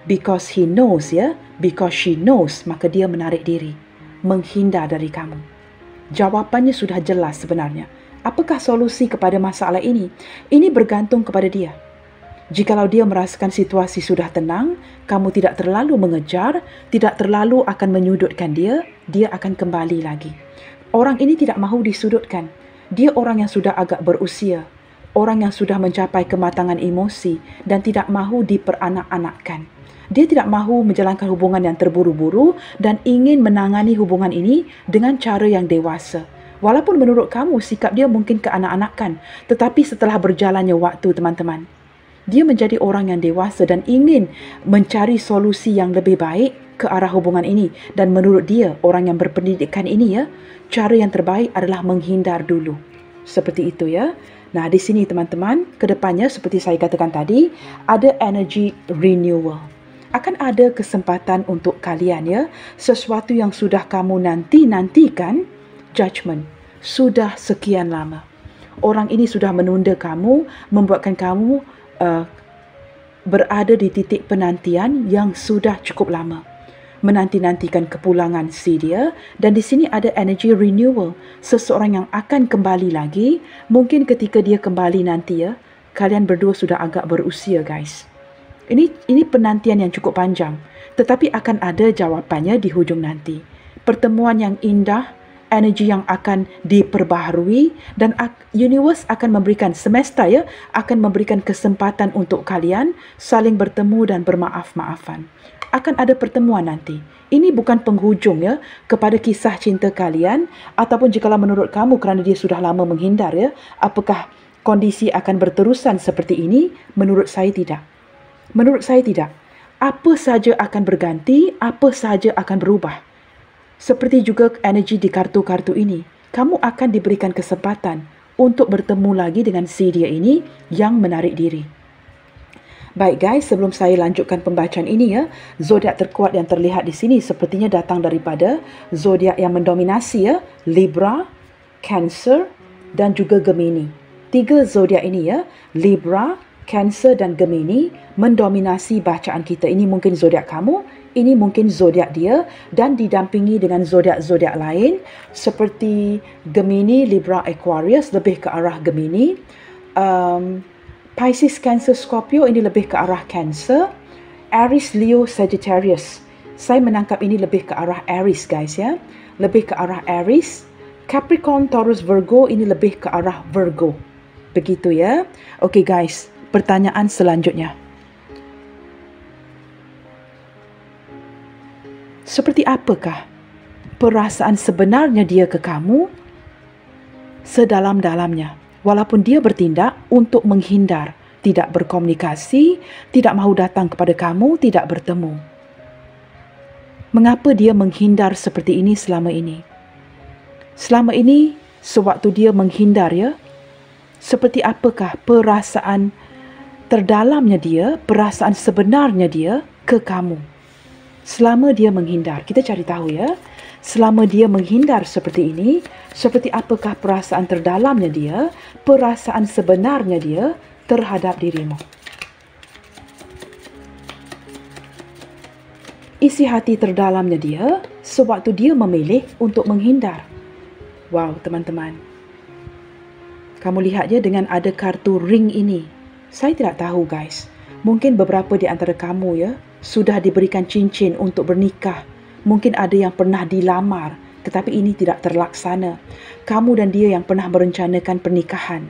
because he knows ya, because she knows, maka dia menarik diri, menghindar dari kamu. Jawapannya sudah jelas sebenarnya. Apakah solusi kepada masalah ini? Ini bergantung kepada dia. Jikalau dia merasakan situasi sudah tenang, kamu tidak terlalu mengejar, tidak terlalu akan menyudutkan dia, dia akan kembali lagi. Orang ini tidak mahu disudutkan. Dia orang yang sudah agak berusia, orang yang sudah mencapai kematangan emosi dan tidak mahu diperanak-anakkan. Dia tidak mahu menjalankan hubungan yang terburu-buru dan ingin menangani hubungan ini dengan cara yang dewasa. Walaupun menurut kamu sikap dia mungkin keanak-anakan, tetapi setelah berjalannya waktu teman-teman, dia menjadi orang yang dewasa dan ingin mencari solusi yang lebih baik ke arah hubungan ini. Dan menurut dia, orang yang berpendidikan ini ya, cara yang terbaik adalah menghindar dulu. Seperti itu ya. Nah, di sini teman-teman, kedepannya seperti saya katakan tadi, ada energy renewal. Akan ada kesempatan untuk kalian ya, sesuatu yang sudah kamu nantikan, judgment, sudah sekian lama. Orang ini sudah menunda kamu, membuatkan kamu berada di titik penantian yang sudah cukup lama. Menanti-nantikan kepulangan si dia, dan di sini ada energy renewal. Seseorang yang akan kembali lagi, mungkin ketika dia kembali nanti ya, kalian berdua sudah agak berusia guys. Ini penantian yang cukup panjang, tetapi akan ada jawapannya di hujung nanti. Pertemuan yang indah, energi yang akan diperbaharui, dan universe akan memberikan, semesta ya, akan memberikan kesempatan untuk kalian saling bertemu dan bermaaf-maafan. Akan ada pertemuan nanti. Ini bukan penghujung ya kepada kisah cinta kalian, ataupun jikalau menurut kamu kerana dia sudah lama menghindar ya, apakah kondisi akan berterusan seperti ini? Menurut saya tidak. Menurut saya tidak. Apa saja akan berganti, apa saja akan berubah. Seperti juga energi di kartu-kartu ini, kamu akan diberikan kesempatan untuk bertemu lagi dengan si dia ini yang menarik diri. Baik guys, sebelum saya lanjutkan pembacaan ini ya, zodiak terkuat yang terlihat di sini sepertinya datang daripada zodiak yang mendominasi ya, Libra, Cancer dan juga Gemini. 3 zodiak ini ya, Libra, Cancer dan Gemini mendominasi bacaan kita. Ini mungkin zodiak kamu, Ini mungkin zodiak dia dan didampingi dengan zodiak-zodiak lain seperti Gemini, Libra, Aquarius, lebih ke arah Gemini. Pisces, Cancer, Scorpio ini lebih ke arah Cancer. Aries, Leo, Sagittarius. Saya menangkap ini lebih ke arah Aries guys ya. Lebih ke arah Aries. Capricorn, Taurus, Virgo ini lebih ke arah Virgo. Begitu ya. Okey guys, pertanyaan selanjutnya. Seperti apakah perasaan sebenarnya dia ke kamu sedalam-dalamnya? Walaupun dia bertindak untuk menghindar, tidak berkomunikasi, tidak mahu datang kepada kamu, tidak bertemu. Mengapa dia menghindar seperti ini selama ini? Selama ini, sewaktu dia menghindar ya, seperti apakah perasaan terdalamnya dia, perasaan sebenarnya dia ke kamu? Selama dia menghindar, kita cari tahu ya. Selama dia menghindar seperti ini, seperti apakah perasaan terdalamnya dia, perasaan sebenarnya dia terhadap dirimu? Isi hati terdalamnya dia sewaktu dia memilih untuk menghindar. Wow, teman-teman. Kamu lihat ya dengan ada kartu ring ini. Saya tidak tahu guys. Mungkin beberapa di antara kamu ya sudah diberikan cincin untuk bernikah. Mungkin ada yang pernah dilamar tetapi ini tidak terlaksana. Kamu dan dia yang pernah merencanakan pernikahan.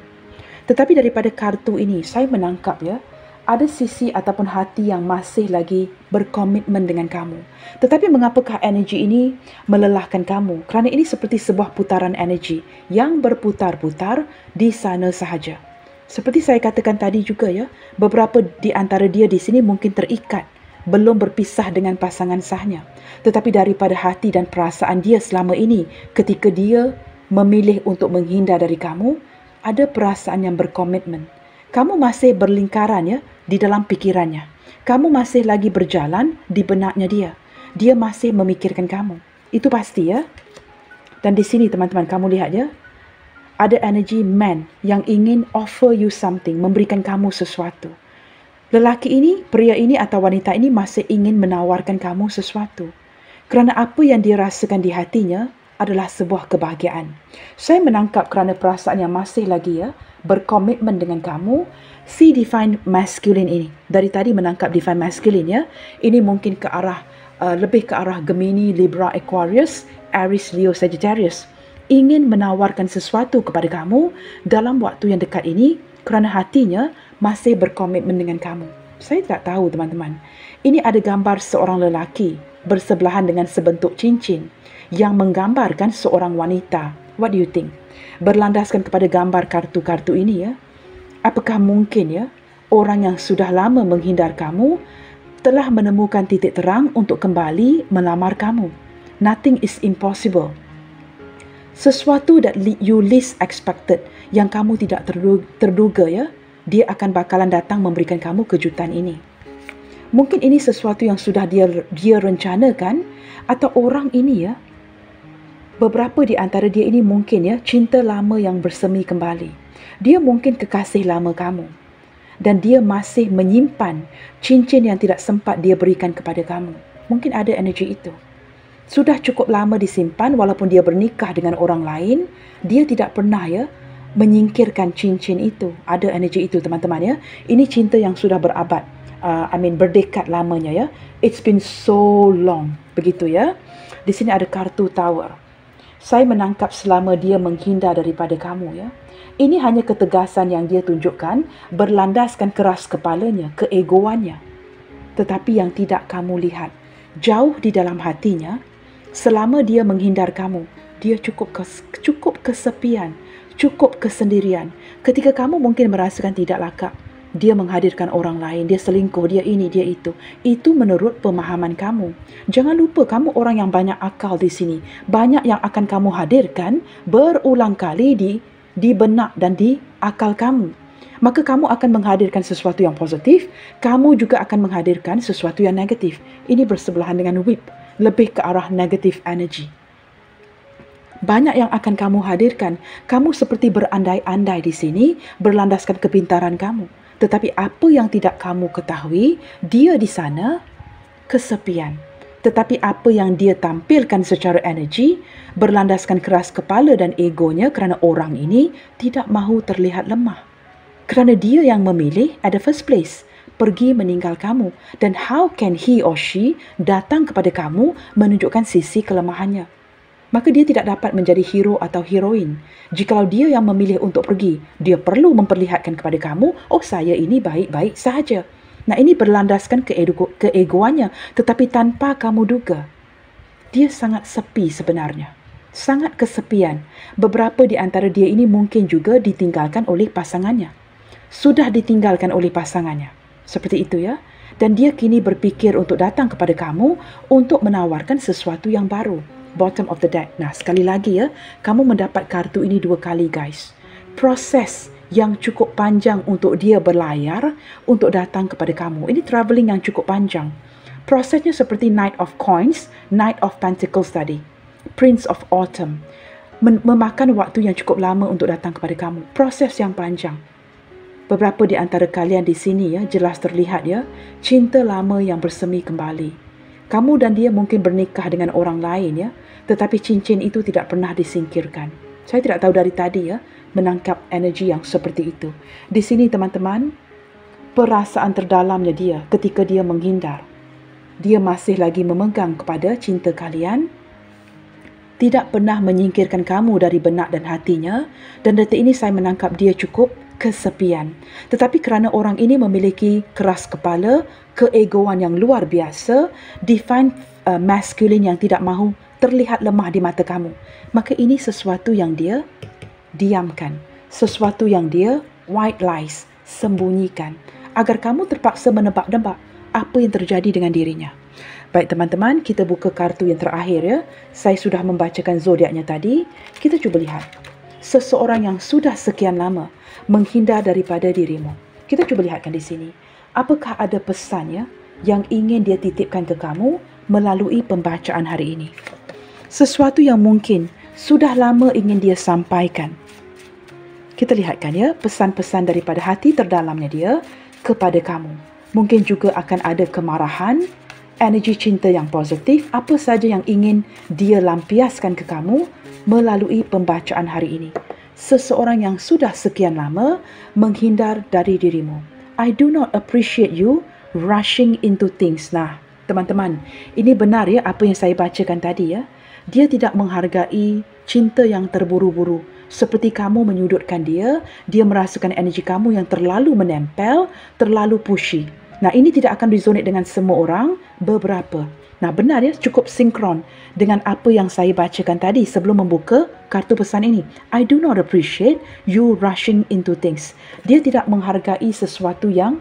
Tetapi daripada kartu ini saya menangkap ya, ada sisi ataupun hati yang masih lagi berkomitmen dengan kamu. Tetapi mengapakah energi ini melelahkan kamu? Kerana ini seperti sebuah putaran energi yang berputar-putar di sana sahaja. Seperti saya katakan tadi juga ya, beberapa di antara dia di sini mungkin terikat, belum berpisah dengan pasangan sahnya. Tetapi daripada hati dan perasaan dia selama ini, ketika dia memilih untuk menghindar dari kamu, ada perasaan yang berkomitmen. Kamu masih berlingkaran ya di dalam pikirannya. Kamu masih lagi berjalan di benaknya dia. Dia masih memikirkan kamu. Itu pasti ya. Dan di sini teman-teman kamu lihat ya, ada energi man yang ingin offer you something, memberikan kamu sesuatu. Lelaki ini, pria ini atau wanita ini masih ingin menawarkan kamu sesuatu. Kerana apa yang dia rasakan di hatinya adalah sebuah kebahagiaan. Saya menangkap kerana perasaan yang masih lagi ya, berkomitmen dengan kamu, si divine masculine ini. Dari tadi menangkap divine masculine ya, ini mungkin ke arah, lebih ke arah Gemini, Libra, Aquarius, Aries, Leo, Sagittarius. Ingin menawarkan sesuatu kepada kamu dalam waktu yang dekat ini kerana hatinya masih berkomitmen dengan kamu. Saya tak tahu teman-teman. Ini ada gambar seorang lelaki bersebelahan dengan sebentuk cincin yang menggambarkan seorang wanita. What do you think? Berlandaskan kepada gambar kartu-kartu ini ya. Apakah mungkin ya orang yang sudah lama menghindar kamu telah menemukan titik terang untuk kembali melamar kamu? Nothing is impossible. Sesuatu that you least expected, yang kamu tidak terduga ya, dia akan bakalan datang memberikan kamu kejutan ini. Mungkin ini sesuatu yang sudah dia rencanakan, atau orang ini ya, beberapa di antara dia ini mungkin ya cinta lama yang bersemi kembali. Dia mungkin kekasih lama kamu dan dia masih menyimpan cincin yang tidak sempat dia berikan kepada kamu. Mungkin ada energi itu. Sudah cukup lama disimpan walaupun dia bernikah dengan orang lain, dia tidak pernah ya menyingkirkan cincin itu. Ada energi itu teman-teman ya. Ini cinta yang sudah berabad. Berdekad lamanya ya. It's been so long. Begitu ya. Di sini ada kartu Tower. Saya menangkap selama dia menghindar daripada kamu ya. Ini hanya ketegasan yang dia tunjukkan berlandaskan keras kepalanya, keegoannya. Tetapi yang tidak kamu lihat, jauh di dalam hatinya, selama dia menghindar kamu, dia cukup kesepian, cukup kesendirian. Ketika kamu mungkin merasakan tidak layak, dia menghadirkan orang lain, dia selingkuh, dia ini, dia itu. Itu menurut pemahaman kamu. Jangan lupa kamu orang yang banyak akal di sini. Banyak yang akan kamu hadirkan berulang kali di benak dan di akal kamu. Maka kamu akan menghadirkan sesuatu yang positif, kamu juga akan menghadirkan sesuatu yang negatif. Ini bersebelahan dengan whip, lebih ke arah negative energy. Banyak yang akan kamu hadirkan. Kamu seperti berandai-andai di sini, berlandaskan kepintaran kamu. Tetapi apa yang tidak kamu ketahui, dia di sana kesepian. Tetapi apa yang dia tampilkan secara energi berlandaskan keras kepala dan egonya kerana orang ini tidak mahu terlihat lemah. Kerana dia yang memilih at the first place pergi meninggal kamu. Dan how can he or she datang kepada kamu menunjukkan sisi kelemahannya? Maka dia tidak dapat menjadi hero atau heroin. Jikalau dia yang memilih untuk pergi, dia perlu memperlihatkan kepada kamu, oh saya ini baik-baik sahaja. Nah, ini berlandaskan keegoannya, tetapi tanpa kamu duga. Dia sangat sepi sebenarnya. Sangat kesepian. Beberapa di antara dia ini mungkin juga ditinggalkan oleh pasangannya. Sudah ditinggalkan oleh pasangannya. Seperti itu ya. Dan dia kini berfikir untuk datang kepada kamu untuk menawarkan sesuatu yang baru. Bottom of the deck. Nah, sekali lagi ya, kamu mendapat kartu ini 2 kali guys. Proses yang cukup panjang untuk dia berlayar untuk datang kepada kamu. Ini travelling yang cukup panjang. Prosesnya seperti Knight of Coins, Knight of Pentacles tadi. Prince of Autumn. Memakan waktu yang cukup lama untuk datang kepada kamu. Proses yang panjang. Beberapa di antara kalian di sini ya, jelas terlihat ya, cinta lama yang bersemi kembali. Kamu dan dia mungkin bernikah dengan orang lain ya, tetapi cincin itu tidak pernah disingkirkan. Saya tidak tahu dari tadi ya, menangkap energi yang seperti itu. Di sini teman-teman, perasaan terdalamnya dia ketika dia menghindar. Dia masih lagi memegang kepada cinta kalian, tidak pernah menyingkirkan kamu dari benak dan hatinya, dan detik ini saya menangkap dia cukup kesepian. Tetapi kerana orang ini memiliki keras kepala, keegoan yang luar biasa, divine masculine yang tidak mahu terlihat lemah di mata kamu, maka ini sesuatu yang dia diamkan, sesuatu yang dia white lies, sembunyikan, agar kamu terpaksa menebak-nebak apa yang terjadi dengan dirinya. Baik teman-teman, kita buka kartu yang terakhir ya. Saya sudah membacakan zodiaknya tadi. Kita cuba lihat. Seseorang yang sudah sekian lama menghindar daripada dirimu. Kita cuba lihatkan di sini. Apakah ada pesan ya yang ingin dia titipkan ke kamu melalui pembacaan hari ini? Sesuatu yang mungkin sudah lama ingin dia sampaikan. Kita lihatkan ya, pesan-pesan daripada hati terdalamnya dia kepada kamu. Mungkin juga akan ada kemarahan, energi cinta yang positif, apa saja yang ingin dia lampiaskan ke kamu melalui pembacaan hari ini. Seseorang yang sudah sekian lama menghindar dari dirimu. I do not appreciate you rushing into things. Nah, teman-teman, ini benar ya apa yang saya bacakan tadi ya. Dia tidak menghargai cinta yang terburu-buru. Seperti kamu menyudutkan dia, dia merasakan energi kamu yang terlalu menempel, terlalu pushy. Nah, ini tidak akan resonate dengan semua orang, beberapa. Nah, benar ya, cukup sinkron dengan apa yang saya bacakan tadi sebelum membuka kartu pesan ini. I do not appreciate you rushing into things. Dia tidak menghargai sesuatu yang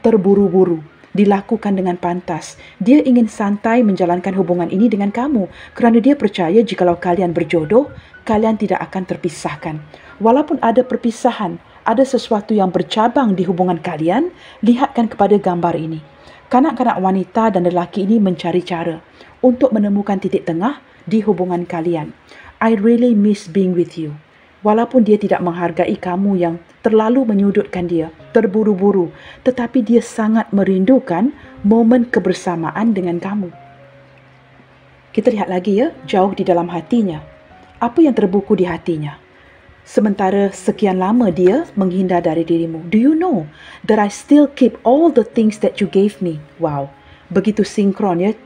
terburu-buru, dilakukan dengan pantas. Dia ingin santai menjalankan hubungan ini dengan kamu kerana dia percaya jikalau kalian berjodoh, kalian tidak akan terpisahkan. Walaupun ada perpisahan, ada sesuatu yang bercabang di hubungan kalian, lihatkan kepada gambar ini. Kanak-kanak wanita dan lelaki ini mencari cara untuk menemukan titik tengah di hubungan kalian. I really miss being with you. Walaupun dia tidak menghargai kamu yang terlalu menyudutkan dia, terburu-buru, tetapi dia sangat merindukan momen kebersamaan dengan kamu. Kita lihat lagi ya, jauh di dalam hatinya. Apa yang terbuku di hatinya? Sementara sekian lama dia menghindar dari dirimu. Do you know that I still keep all the things that you gave me? Wow, begitu sinkron ya.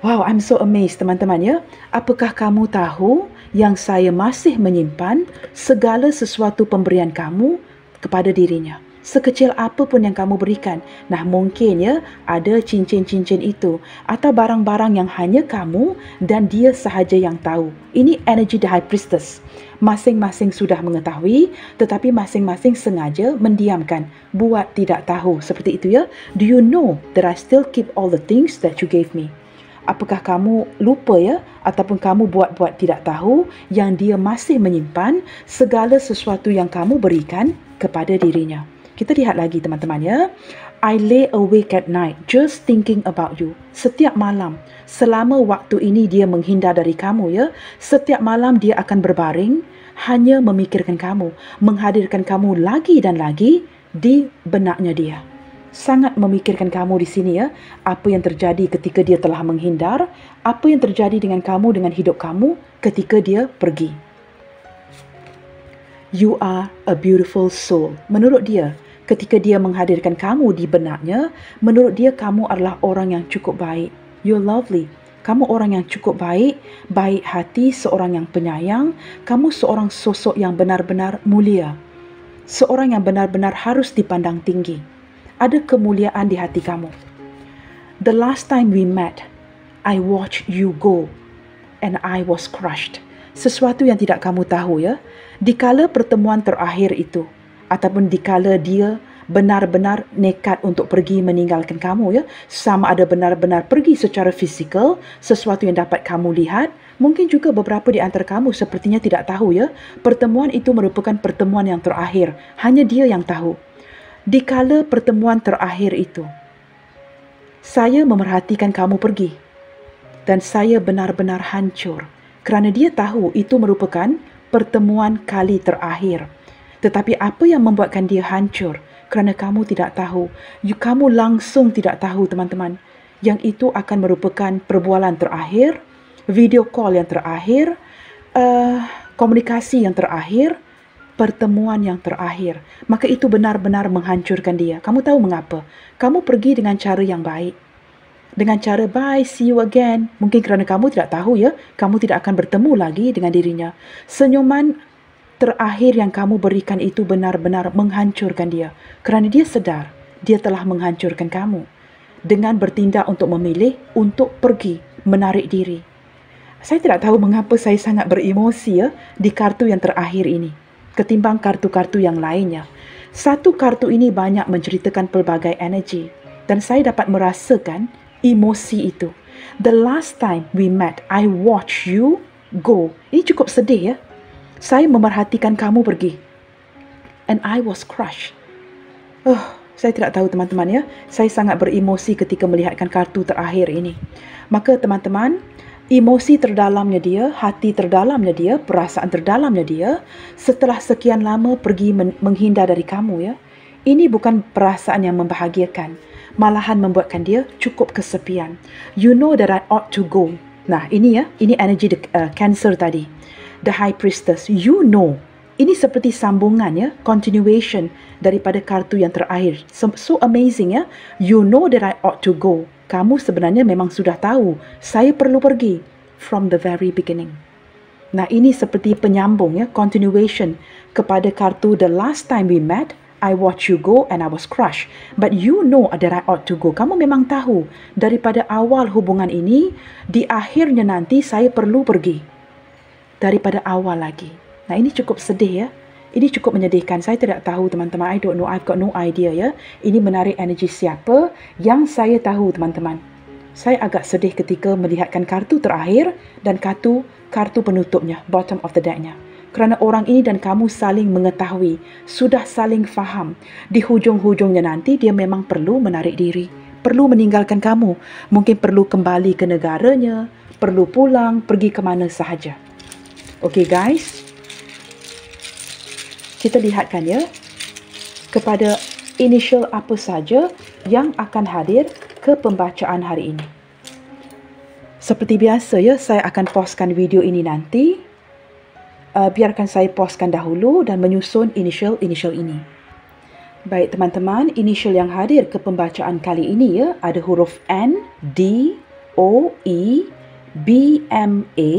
Wow, I'm so amazed teman-teman ya. Apakah kamu tahu yang saya masih menyimpan segala sesuatu pemberian kamu kepada dirinya? Sekecil apapun yang kamu berikan. Nah, mungkin ya ada cincin-cincin itu atau barang-barang yang hanya kamu dan dia sahaja yang tahu. Ini energi The High Priestess. Masing-masing sudah mengetahui, tetapi masing-masing sengaja mendiamkan, buat tidak tahu. Seperti itu ya. Do you know that I still keep all the things that you gave me? Apakah kamu lupa ya, ataupun kamu buat-buat tidak tahu yang dia masih menyimpan segala sesuatu yang kamu berikan kepada dirinya? Kita lihat lagi teman-teman ya. I lay awake at night just thinking about you. Setiap malam, selama waktu ini dia menghindar dari kamu ya. Setiap malam dia akan berbaring, hanya memikirkan kamu, menghadirkan kamu lagi dan lagi di benaknya dia. sangat memikirkan kamu di sini ya. Apa yang terjadi ketika dia telah menghindar, apa yang terjadi dengan kamu, dengan hidup kamu ketika dia pergi. You are a beautiful soul. Menurut dia, ketika dia menghadirkan kamu di benaknya, menurut dia kamu adalah orang yang cukup baik. You're lovely. Kamu orang yang cukup baik, baik hati, seorang yang penyayang. Kamu seorang sosok yang benar-benar mulia. Seorang yang benar-benar harus dipandang tinggi. Ada kemuliaan di hati kamu. The last time we met, I watched you go and I was crushed. Sesuatu yang tidak kamu tahu ya, dikala pertemuan terakhir itu, ataupun dikala dia benar-benar nekat untuk pergi meninggalkan kamu ya, sama ada benar-benar pergi secara fizikal, sesuatu yang dapat kamu lihat, mungkin juga beberapa di antara kamu sepertinya tidak tahu ya, pertemuan itu merupakan pertemuan yang terakhir, hanya dia yang tahu. Dikala pertemuan terakhir itu, saya memerhatikan kamu pergi dan saya benar-benar hancur kerana dia tahu itu merupakan pertemuan kali terakhir. Tetapi apa yang membuatkan dia hancur? Kerana kamu tidak tahu. Kamu langsung tidak tahu teman-teman. Yang itu akan merupakan perbualan terakhir, video call yang terakhir, komunikasi yang terakhir, pertemuan yang terakhir. Maka itu benar-benar menghancurkan dia. Kamu tahu mengapa? Kamu pergi dengan cara yang baik. Dengan cara bye, see you again. Mungkin kerana kamu tidak tahu ya, kamu tidak akan bertemu lagi dengan dirinya. Senyuman terakhir yang kamu berikan itu benar-benar menghancurkan dia. Kerana dia sedar, dia telah menghancurkan kamu. Dengan bertindak untuk memilih, untuk pergi, menarik diri. Saya tidak tahu mengapa saya sangat beremosi ya, di kartu yang terakhir ini, ketimbang kartu-kartu yang lainnya. Satu kartu ini banyak menceritakan pelbagai energi. Dan saya dapat merasakan emosi itu. The last time we met, I watched you go. Ini cukup sedih ya. Saya memerhatikan kamu pergi. And I was crushed. Saya tidak tahu teman-teman ya. Saya sangat beremosi ketika melihatkan kartu terakhir ini. Maka teman-teman, emosi terdalamnya dia, hati terdalamnya dia, perasaan terdalamnya dia, setelah sekian lama pergi menghindar dari kamu ya. Ini bukan perasaan yang membahagiakan. Malahan membuatkan dia cukup kesepian. You know that I ought to go. Nah ini ya, ini energi Cancer tadi. The High Priestess, you know. Ini seperti sambungan ya, continuation daripada kartu yang terakhir. So amazing ya. You know that I ought to go. Kamu sebenarnya memang sudah tahu, saya perlu pergi. From the very beginning. Nah ini seperti penyambung ya, continuation kepada kartu the last time we met, I watched you go and I was crushed. But you know that I ought to go. Kamu memang tahu daripada awal hubungan ini, di akhirnya nanti saya perlu pergi. Daripada awal lagi. Nah ini cukup sedih ya. Ini cukup menyedihkan. Saya tidak tahu teman-teman. I don't know. I've got no idea ya. Ini menarik energi siapa yang saya tahu teman-teman. Saya agak sedih ketika melihatkan kartu terakhir dan kartu penutupnya. Bottom of the decknya. Kerana orang ini dan kamu saling mengetahui. Sudah saling faham. Di hujung-hujungnya nanti dia memang perlu menarik diri. Perlu meninggalkan kamu. Mungkin perlu kembali ke negaranya. Perlu pulang. Pergi ke mana sahaja. Okay guys, kita lihatkan ya kepada initial apa saja yang akan hadir ke pembacaan hari ini. Seperti biasa ya, saya akan postkan video ini nanti. Biarkan saya postkan dahulu dan menyusun initial ini. Baik teman-teman, initial yang hadir ke pembacaan kali ini ya, ada huruf N, D, O, E, B, M, A,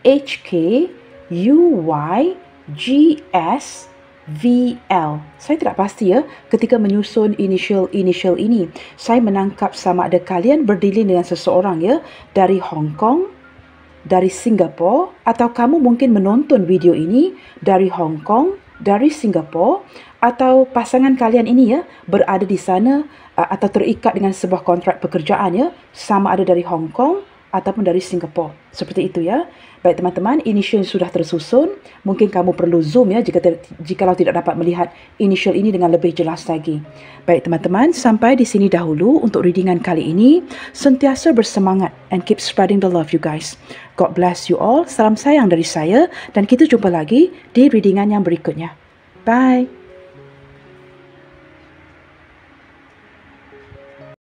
H, K, U, Y, G, S, V, L. Saya tidak pasti ya ketika menyusun initial ini. Saya menangkap sama ada kalian berdilin dengan seseorang ya dari Hong Kong, dari Singapura, atau kamu mungkin menonton video ini dari Hong Kong, dari Singapura, atau pasangan kalian ini ya berada di sana atau terikat dengan sebuah kontrak pekerjaan ya, sama ada dari Hong Kong ataupun dari Singapura. Seperti itu ya. Baik teman-teman, initial sudah tersusun. Mungkin kamu perlu zoom ya jikalau tidak dapat melihat initial ini dengan lebih jelas lagi. Baik teman-teman, sampai di sini dahulu untuk readingan kali ini. Sentiasa bersemangat and keep spreading the love you guys. God bless you all. Salam sayang dari saya dan kita jumpa lagi di readingan yang berikutnya. Bye.